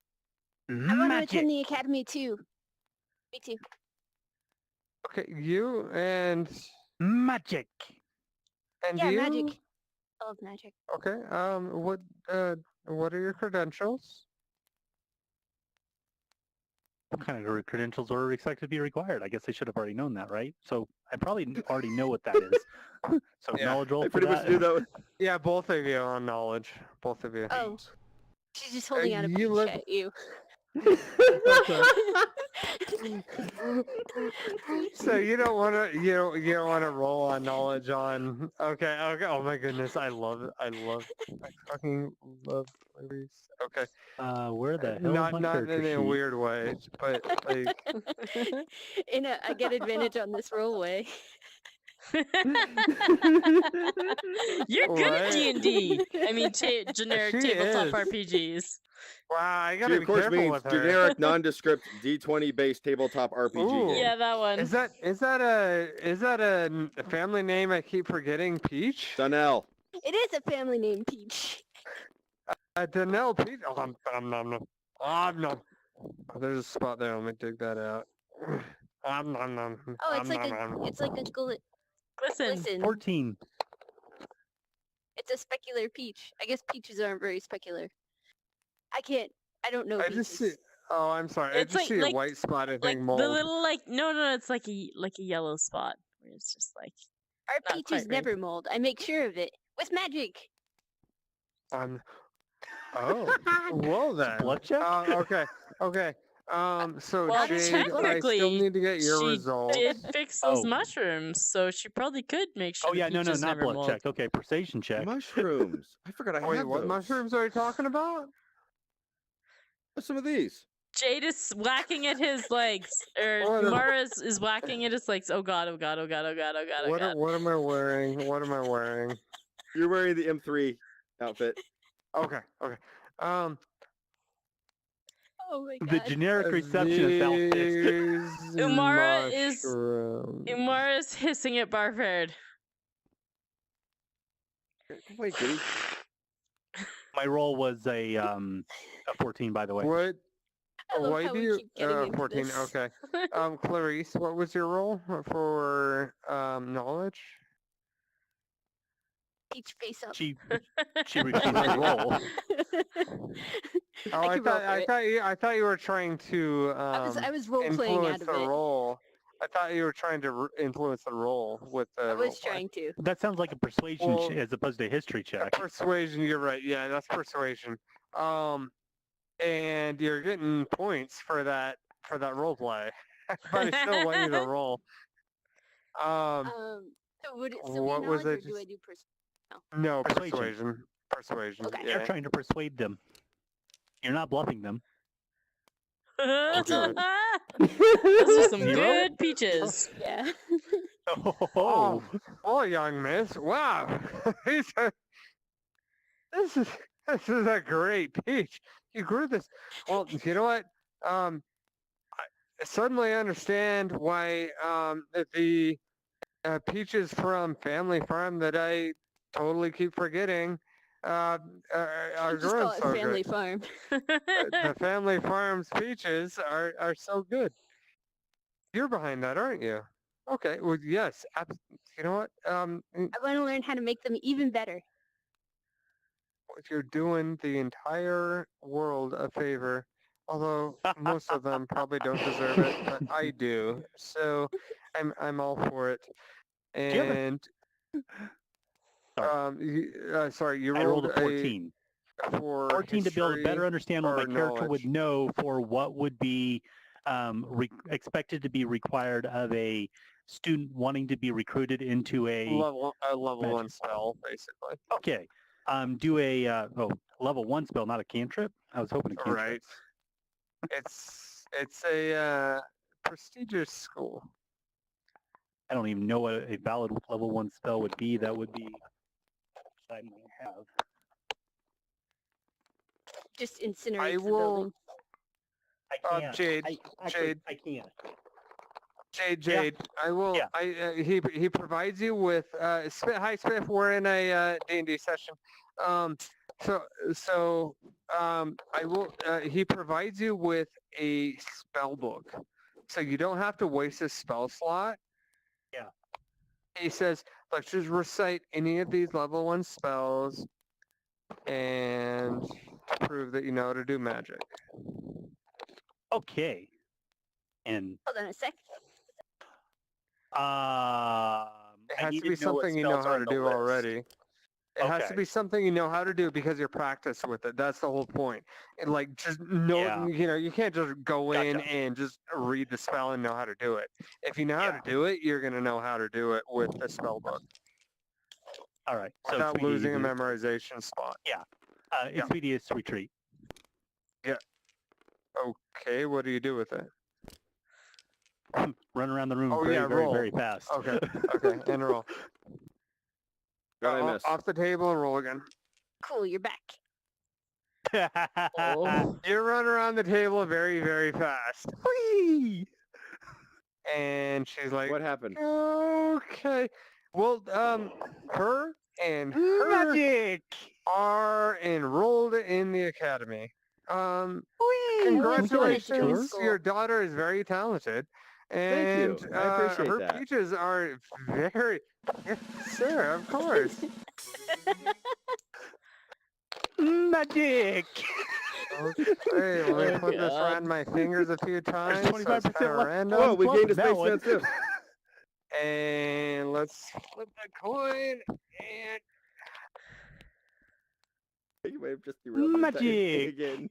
I want to Magic. attend the academy too. Me too. Okay, you and Magic. Yeah, you. magic. I love magic. Okay. What are your credentials? What kind of credentials are expected to be required? I guess they should have already known that, right? So I probably already know what that is. So Yeah, knowledge roll I for pretty much that. knew that. Yeah, both of you on knowledge. Both of you. Oh, she's just holding out a you peach live- at you. So you don't want to you don't want to roll on knowledge on. Okay. Oh my goodness, I fucking love Clarice. Okay. Where the hell Not is my not character in a sheet? weird way, but like I get advantage on this rollway. You're good at What? D&D. I mean, generic She tabletop is. RPGs. wow, I She gotta of be course careful means with her. generic, nondescript D20 based tabletop RPG Ooh. game. Yeah, that one. Is that a family name I keep forgetting? Peach? Dunell. It is a family name, Peach. Danelle Peach. Oh, nom. Oh, there's a spot there. Let me dig that out. Oh, it's like a Listen, glisten. 14. It's a specular peach. I guess peaches aren't very specular. I don't know I peaches. just see. Oh, I'm sorry. It's I just see like- a white spot. I like think the mold. little no, it's like a yellow spot where it's just like Our not peaches quite right. never mold. I make sure of it. With magic. Oh, well then. Blood check? Okay. So Well, Jade, I technically, still need to get your she results. did fix those Oh. mushrooms, so she probably could make sure. Oh yeah, the no, peaches not never blood mold. check. Okay, persuasion check. Mushrooms. I forgot I Wait, had what those. mushrooms are you talking about? What's some of these? Jade is whacking at his legs, or What a- Mara is whacking at his legs. Oh god, oh god, oh god, oh god, oh god, oh What god. am I wearing? What am I wearing? You're wearing the M3 outfit. Okay. Oh my god. The generic receptionist outfit. These Umara is- mushrooms. Mara is hissing at Barford. Wait, Kitty. My roll was a 14, by the way. What? I love Why how do we you? keep getting into 14. this. Okay. Clarice, what was your role for knowledge? Peach face up. She refused to roll. Oh, I can roll for it. I thought you were trying to I was role playing influence out of the it. role. I thought you were trying to influence the role with the I was roleplay. trying to. That sounds like a persuasion Well, as opposed to a history check. Persuasion, you're right. Yeah, that's persuasion. And you're getting points for that role play. But I still want you to roll. So would it still what be was knowledge, I or do I just- do No, Persuasion. persuasion. Okay. You're Yeah. trying to persuade them. You're not bluffing them. Those Okay. are some Zero? good peaches. Yeah. Oh, oh, young miss! Wow, this is a great peach. You grew this. Well, you know what? I suddenly understand why the peaches from Family Farm that I totally keep forgetting are You just growing call it so Family good. Farm. The Family Farm's peaches are so good. You're behind that, aren't you? Okay. Well, yes. You know what? I want to learn how to make them even better. You're doing the entire world a favor. Although most of them probably don't deserve it, but I do. So I'm all for it. you have a- And sorry, you I rolled a a 14. for 14 to be able to history better understand what my or character would knowledge? know for what would be expected to be required of a student wanting to be recruited into a level magic. 1 spell, basically. Okay. Do a level 1 spell, not a cantrip. I was hoping a cantrip. Right. It's a prestigious school. I don't even know what a valid level 1 spell would be. That would be I might have. Just incinerates I the will- building. I can't. Jade, Actually, Jade. I can't. Jade, I will. Yeah. He provides you with. Hi, Spiff. We're in a D&D session. I will. He provides you with a spell book, so you don't have to waste a spell slot. Yeah. He says, let's just recite any of these level 1 spells, and prove that you know how to do magic. Okay. And Hold on a sec. It I has need to be know what something you know spells are how on to the do list. already. It has to Okay. be something you know how to do because you're practiced with it. That's the whole point. And like, just know, Yeah. you can't just go in Gotcha. and just read the spell and know how to do it. If you know how Yeah. to do it, you're going to know how to do it with the spell book All right. So without Expeditious- losing a memorization spot. Expeditious retreat. Okay, what do you do with it? Run around the room Oh, very, yeah, very, roll. very fast. Okay, okay, and roll. God, I missed. Off the table and roll again. Cool, you're back. Oh. You run around the table very, very fast. Whee! And she's like, What happened? okay. Well, her and her Magic! are enrolled in the academy. Whee! Congratulations, Sure. your daughter is very talented. Thank you. And I appreciate her that. peaches are very, yes, sir, of course. Magic! Okay, let me Oh, put this God. around my fingers a few times. So it's 25% kind of left. random. Whoa, we Plus gained a that space one. sense too. And let's flip the coin. And You might have just derailed the entire thing Magic. again.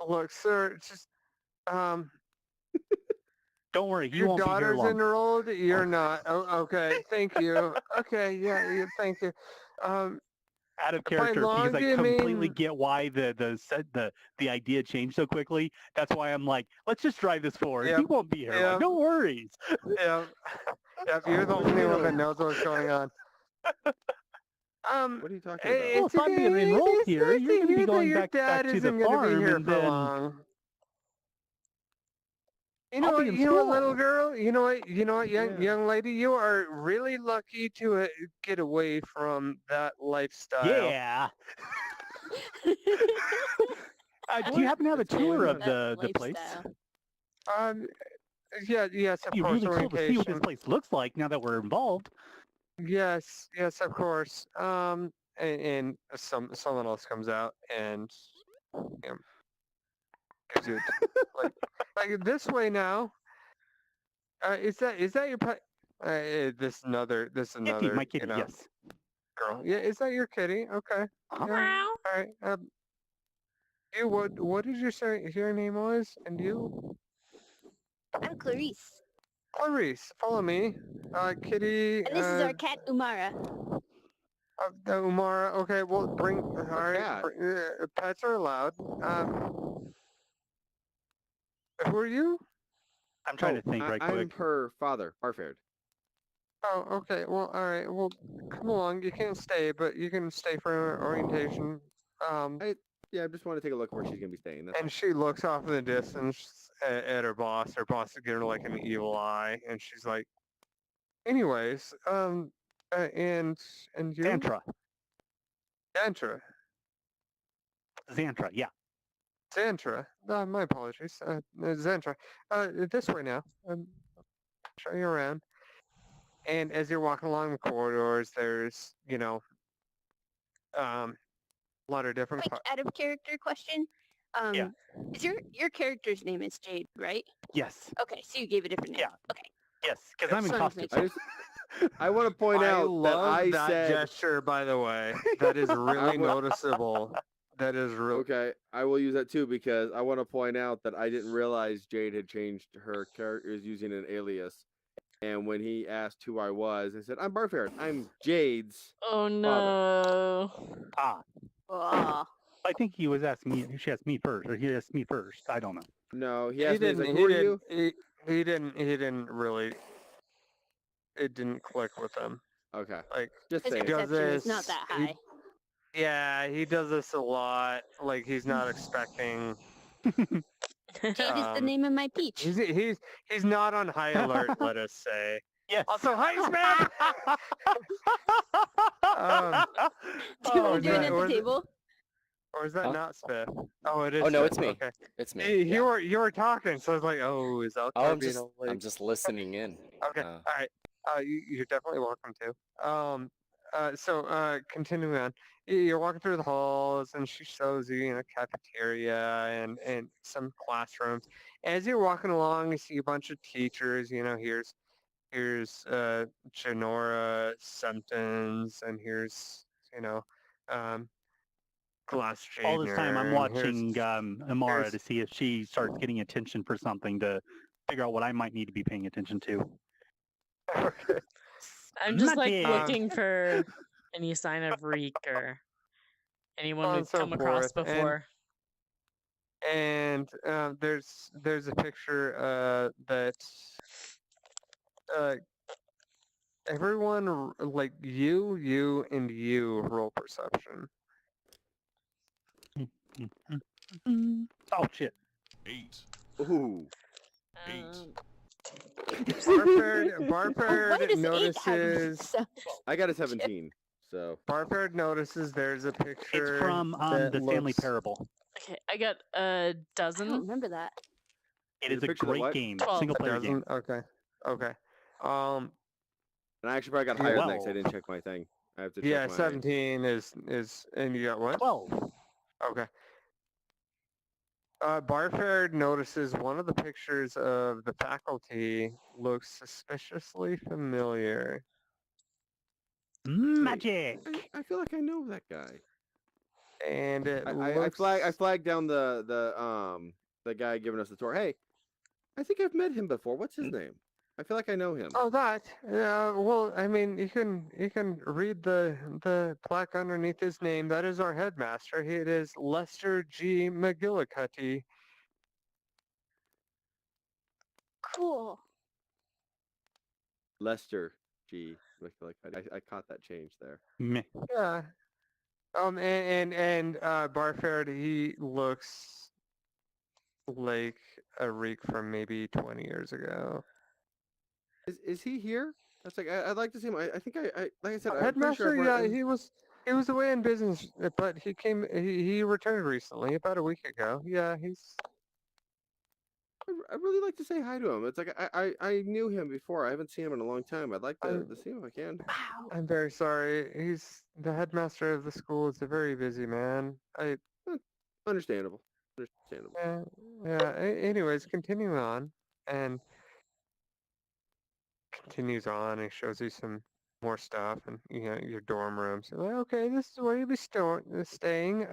look, sir, just Don't worry, you your won't be here daughter's long. enrolled. You're not. Oh, okay, thank you. Okay, yeah, thank you. Out of by character because long, I you completely mean- get why the idea changed so quickly. That's why I'm like, let's just drive this forward. He Yep, won't be here. yep. Like, no worries. Yeah, yeah, you're the only one that knows what's going on. What are you talking about? Well, if I'm being enrolled here, nice you're to gonna be hear that going your back dad to the isn't gonna farm be here and for then long. You I'll know be what, in you know what, school. little girl? You know what, Yeah. young lady? You are really lucky to get away from that lifestyle. yeah. Do you happen to have a What's going tour on? of the place? Lifestyle. Yes, of It'd be course, really cool to see what this orientation. place looks like now that we're involved. Yes, of course. And someone else comes out and gives you like this way now. Is that your pet? This another Kitty, my kitty, yes. girl. Yeah, is that your kitty? Okay. Uh-huh. Yeah. All right. You what did you say your name was? And you? I'm Clarice. Clarice, follow me. Kitty. And this is our cat, Umara. The Umara. Okay, well, bring. All right, cat. pets are allowed. Who are you? I'm trying to think right I'm quick. her father, Barford. Oh, okay. Well, all right. Well, come along. You can't stay, but you can stay for orientation. Yeah, I just want to take a look where she's gonna be staying. That's And she looks off in the distance at her boss. Her boss is giving her like an evil eye, and she's like, "Anyways, and you, Xantra. Xantra, Yeah. Xantra. My apologies. Xantra. This way now. Show you around. And as you're walking along the corridors, there's a lot of different. Quick out of character question. Yeah. Is your character's name is Jade, right? Yes. Okay, so you gave a different name. Yeah. Okay. Yes, because I'm in Just wanted to costume. make I sure. just I want to point I out that love I that said gesture, by the way. That is really wa- noticeable. That is really okay. I will use that too because I want to point out that I didn't realize Jade had changed her character is using an alias. And when he asked who I was, I said, "I'm Barfair. I'm Jade's Oh father." no. Ah, Aw. I think he was asking me. She asked me first, or he asked me first. I don't know. No, he he asked me, he's didn't like, he "Who are didn't you?" he didn't really it didn't click with him. Okay, Like just His he saying. does perception is this not that high. yeah, he does this a lot. Like he's not expecting Jade is the name of my peach. he's not on high alert, let us say. Yes. Also, hi Smith! Do you want was to join that- at the was it- table? Or is that Huh? not Spiff? Oh, it is. Oh no, Spiff. it's me. Okay. It's me. You were talking, so I was like, oh, is Elkhart Oh, being all like? I'm just listening in. Okay. All right. You're definitely welcome to. Continuing on, you're walking through the halls, and she shows you, cafeteria and some classrooms. As you're walking along, you see a bunch of teachers. Here's Janora Semptons, and here's Glass All this time, I'm Jadner, and here's- watching Amara here's- to see if she starts getting attention for something to figure out what I might need to be paying attention to. Okay. I'm just like Magic. looking for any sign of Reek or anyone On we've and so come across forth, before. And there's a picture that everyone like you and you roll perception. Oh shit! 8. Ooh, Um, Barford Why does 8 have notices perception? I got a 17. So Barford notices there's a It's picture from that the Stanley looks- Parable. okay, I got a I don't dozen. remember that. It There's is a a picture that great what? game, 12. single player game. doesn't okay. and I actually probably got higher than that 'cause I didn't check my thing. I have to check Yeah, my 17 is and you got what? 12. Okay. Barford notices one of the pictures of the faculty looks suspiciously familiar. Magic. I feel like I know that guy. And it I looks... flagged down the guy giving us the tour. Hey, I think I've met him before. What's his name? I feel like I know him. Oh, that. Well, I mean, you can read the plaque underneath his name. That is our headmaster. It is Lester G. McGillicuddy. Cool. Lester G. I caught that change there. Meh. Yeah. Barford, he looks like a reek from maybe 20 years ago. Is he here? That's like I'd like to see him. I think I like I said. I'm pretty Headmaster, sure yeah, he was away in business, but he returned recently, about a week ago. Yeah, I really like to say hi to him. It's like I knew him before. I haven't seen him in a long time. I'd like to see him if I can. Wow. I'm very sorry. He's the headmaster of the school. It's a very busy man. Understandable. Yeah. Anyways, continuing on, and continues on. And shows you some more stuff, and your dorm rooms. You're like, okay, this is where you'll be staying.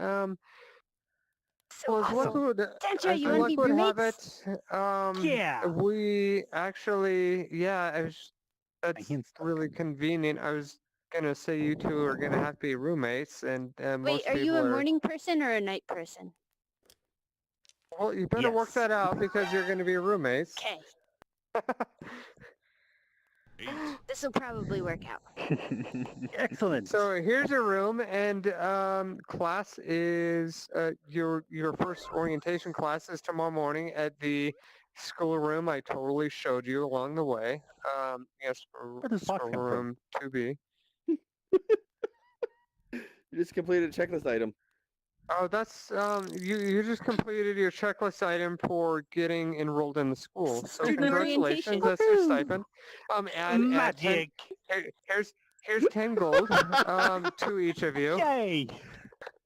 So Well, as luck awesome. would, Densha, as you wanna luck be would have roommates? it, Yeah. we actually, that's hand's stuck. really convenient. I was gonna say you two are gonna have to be roommates, and Wait, most are you people a morning person or a night person? Well, you better work Yes. that out because you're gonna be roommates. Okay. 8. This will probably work out. Excellent. So here's your room, and class is your first orientation class is tomorrow morning at the schoolroom I totally showed you along the way. Yes, Where does box come from? schoolroom 2B. You just completed a checklist item. Oh, that's you just completed your checklist item for getting enrolled in the school. So Student congratulations, orientation. that's your Woohoo! stipend. Add 10 Magic. here's 10 gold to each of you. Yay.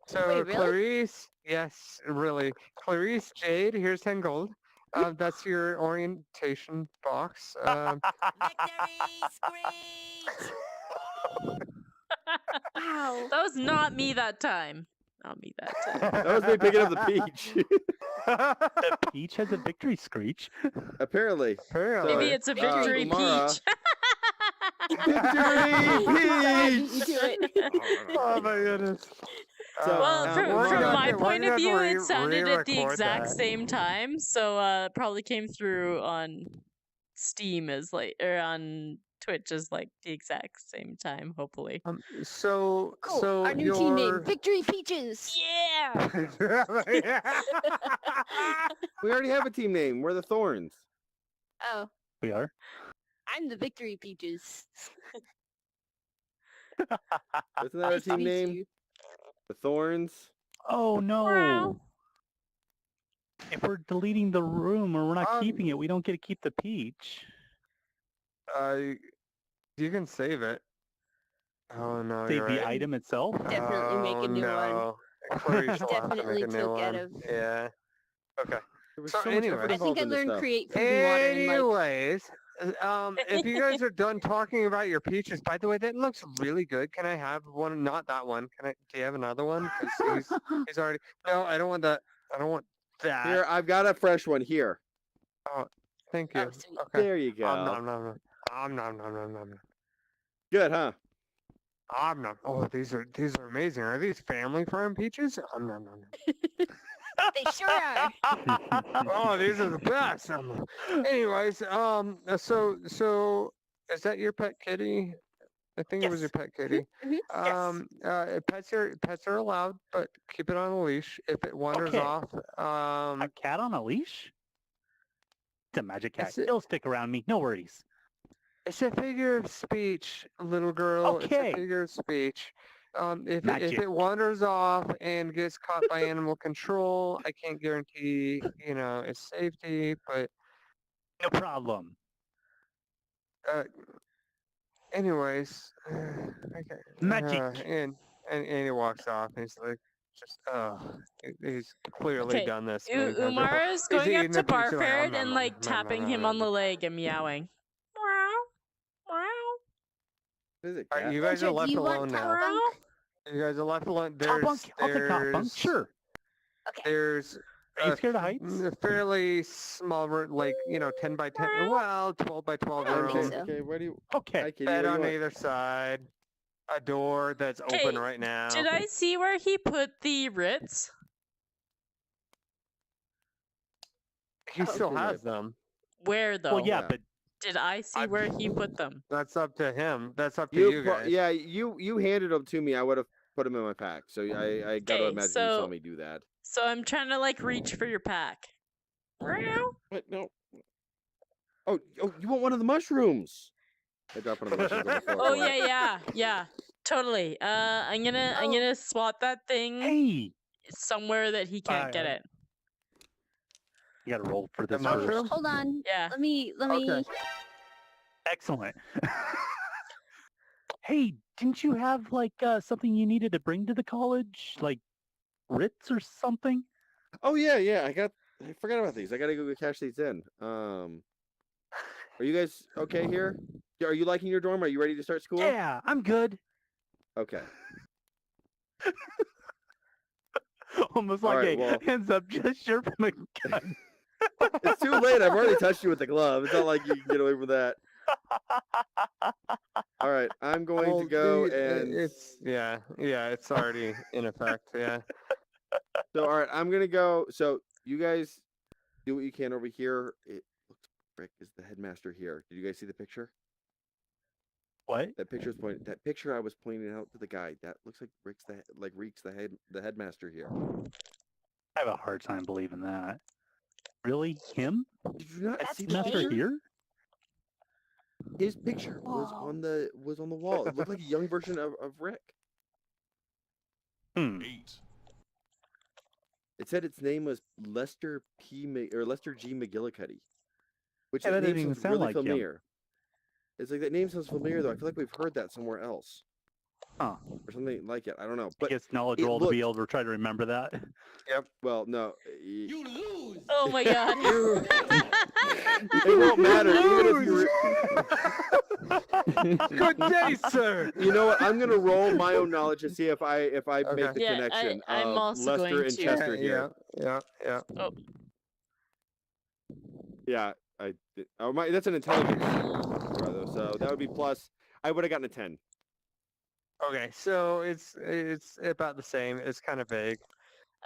So Wait, really? Clarice, yes, really. Clarice, Jade, here's 10 gold. That's your orientation box. Victory scream! Wow. That was not me that time. Not me that time. That was me picking up the peach. The peach has a victory screech. Apparently. Apparently. Maybe it's a victory Umara. peach. Victory Why didn't you peach! do it? Oh my goodness. So, Well, Um, from, we're from gonna- my we're point gonna of view, have to it sounded at the re-record exact that. same time. So it probably came through on Steam as like, or on Twitch as like the exact same time. Hopefully. So Cool. so Our new team name, your Victory Peaches. Yeah. We already have a team name. We're the Thorns. Oh, We are. I'm the Victory Peaches. Isn't that our Nice to team meet name? you. The Thorns. Oh no! If we're deleting the room or we're not keeping it, we don't get to keep the peach. You can save it. Oh no, Save you're the right. item itself. Definitely make a new one. no. Clary still have to Definitely make a new took out one. of- Yeah. Okay. There was So so much anyway. effort I involved think I in this learned stuff. create food and water in like Anyways, if you guys are done talking about your peaches, by the way, that looks really good. Can I have one? Not that one. Can I? Do you have another one? 'Cause he's already. No, I don't want that. I don't want that. Here, I've got a fresh one here. Thank you. Oh, sweet. Okay. There you go. Nom nom nom. Good, huh? Nom. Oh, these are amazing. Are these family farm peaches? Nom. they sure are. Oh, these are the best. Anyways, so is that your pet kitty? I think it was your Yes. pet kitty. Mhm, yes. Pets are allowed, but keep it on a leash. If it wanders Okay. off, A cat on a leash? It's a magic cat. It's a- It'll stick around me. No worries. it's a figure of speech, little girl. It's Okay. a figure of speech. If Magic. it wanders off and gets caught by animal control, I can't guarantee its safety, but No problem. anyways, okay. Magic. And he walks off. And he's like, he's clearly Okay, done this. many times before. Umara's He's going up eating to a pizza like, Barford nom, and nom, like nom, tapping nom, him nom, on the nom. leg and meowing. Meow. What is it, Alright, cat? you guys are Roger, left do you alone want now. top bunk? You guys are left alone. Top bunk. I'll take top bunk. Sure. Okay. There's Are you scared of heights? a fairly small room, like 10 by 10, well, 12 by 12 I don't think room. so. Okay, where do you... Okay. Hi, kitty, Bed where on you want? either side. A door that's open Okay, right now. Did I see where he put the Ritz? He still Okay, has nice. them. Where though? Well, yeah, Yeah. but Did I see I- where he put them? That's up to him. That's up to you pro- guys. yeah, you handed them to me. I would have put them in my pack. So I got to Okay, imagine you saw so- me do that. So I'm trying to like reach for your pack. Meow. What? No. Oh, you want one of the mushrooms? I drop one of the mushrooms on the floor. Oh for it. yeah, totally. I'm gonna swat that thing hey, somewhere that he can't get Uh, it. you got to roll for this mushroom? first. Hold on. Yeah. Let me. Okay. Excellent. Hey, didn't you have like something you needed to bring to the college, like Ritz or something? Oh yeah. I forgot about these. I gotta go cash these in. Are you guys okay here? Are you liking your dorm? Are you ready to start school? Yeah, I'm good. Okay. Almost All like right, a well- hands up gesture from a gun. It's too late. I've already touched you with the glove. It's not like you can get away with that. All right, I'm going Well, to go and it's it's already in effect. Yeah. so all right, I'm gonna go. So you guys do what you can over here. It looks like Rick is the headmaster here. Did you guys see the picture? What? That picture I was pointing out to the guy. That looks like Reek's the headmaster here. I have a hard time believing that. Really? Him? Did you not That's see the Master picture? here? His picture was on the wall. It looked like a young version of Rick. Hmm. 8, It said its name was Lester G. McGillicuddy, which Yeah, that name doesn't even sounds sound really like him. familiar. It's like that name sounds familiar though. I feel like we've heard that somewhere else Huh. or something like it. I don't know. I But guess knowledge it roll to be looked- able to try to remember that. well, no, you lose. Oh my god. it won't matter even if you. Good day, sir. You know what? I'm gonna roll my own knowledge to see if I make Okay. the Yeah, connection I'm of also Lester going and to. Chester here. Yeah. Yeah, that's an intelligence throw, though, so that would be plus. I would have gotten a 10. Okay, so it's about the same. It's kind of vague.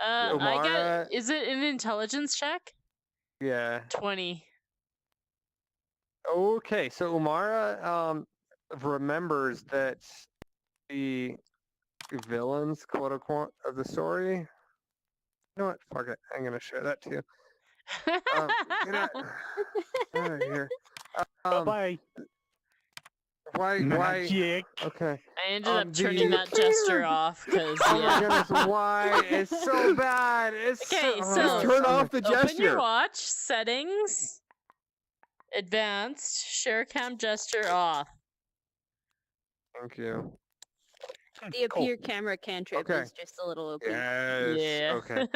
I got. Umara- Is it an intelligence check? Yeah. 20. Okay, so Umara remembers that the villains, quote unquote, of the story. You know what? Fuck it. I'm gonna share that too. Get out of here. Bye-bye. Why? Magic. Okay. I ended up the- turning that gesture off because Oh my yeah. goodness! Why? It's so bad. It's Okay, so. so- Just turn off the Open your gesture. watch, settings, advanced, share cam gesture off. Thank you. The Cool. appear camera cantrip Okay. is just a little OP. Yes. Yeah. Okay.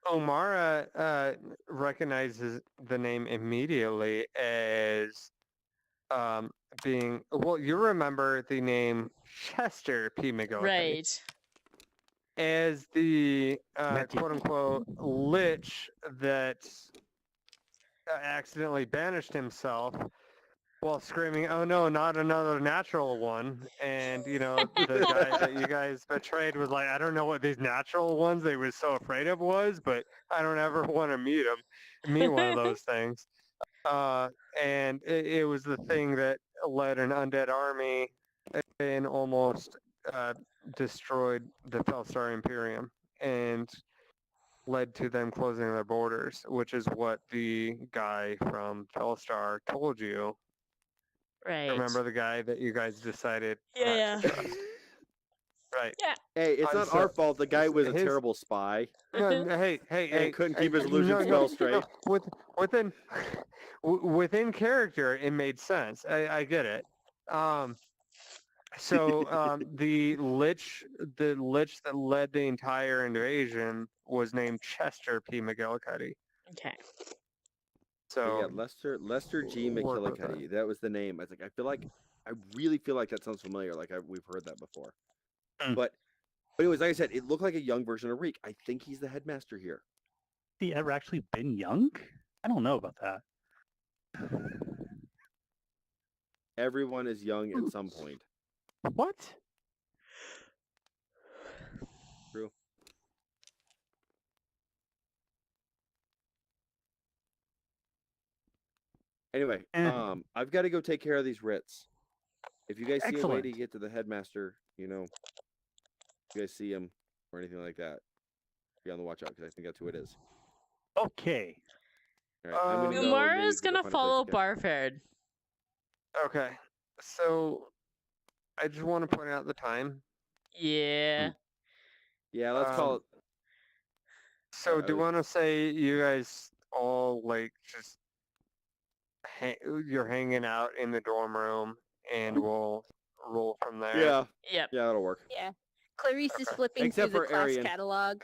Omara recognizes the name immediately as being well. You remember the name Chester P. McGillicuddy Right. as the Magic. quote unquote lich that accidentally banished himself while screaming, "Oh no, not another natural one!" And the guy that you guys betrayed was like, "I don't know what these natural ones they were so afraid of was, but I don't ever want to meet one of those things." And it was the thing that led an undead army and almost destroyed the Felstar Imperium and led to them closing their borders, which is what the guy from Felstar told you. Right. Remember the guy that you guys decided Yeah, not to trust? Right. Hey, it's not our fault. The guy was a his- terrible spy No, hey, and couldn't keep his illusion no, spell straight. Within character, it made sense. I get it. So the lich that led the entire invasion was named Chester P. McGillicuddy. Okay. So Yeah, Lester G. work with McGillicuddy. That was the name. I was like, I really feel like that sounds familiar. Like we've heard that before. Hmm. But anyways, like I said, it looked like a young version of Reek. I think he's the headmaster here. He ever actually been young? I don't know about that. Everyone is young at some point. What? True. Anyway, I've got to go take care of these writs. If you guys see a way to Excellent. get to the headmaster, if you guys see him or anything like that, be on the watch out because I think that's who it is. Okay. All right, I'm gonna go Umara is leave, go gonna find a place follow to catch. Barford. okay, so I just want to point out the time. Yeah. Yeah, let's call it. So I do you was- want to say you guys all like just you're hanging out in the dorm room and we'll roll from there? Yeah, Yep. yeah, that'll work. Yeah. Clarice is Okay. flipping Except through the for class Arian. catalog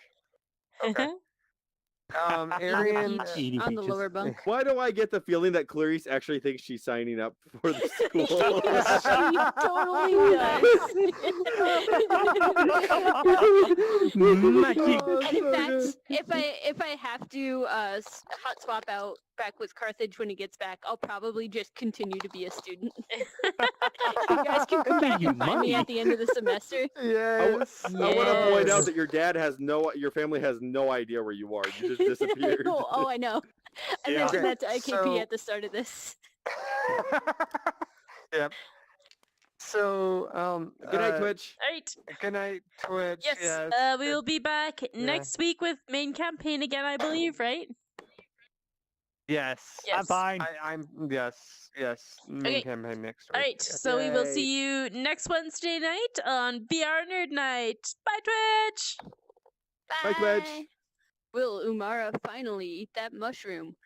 Okay. eating a Arian, peach Eating on the peaches. lower bunk. Why do I get the feeling that Clarice actually thinks she's signing up for the school? She totally Magic. And in fact, if I have to hot swap out back with Carthage when he gets back, I'll probably just continue to be a student. You guys can come back and find me at the end of the semester. yes. I want to point out Yes. that your family has no idea where you are. You just disappeared. Oh, I know. I Yeah. mentioned that to Okay, IKP so- at the start of this. Yep. So, Good night, Twitch. All right. good night, Twitch. Yes. We will be back next week with main campaign again, I believe, right? Yes. Yes. I'm fine. I'm yes. Main Okay. campaign next All week. right. yes. So we will Yay. see you next Wednesday night on VR Nerd Night. Bye, Twitch. Bye, Twitch. Will Umara finally eat that mushroom?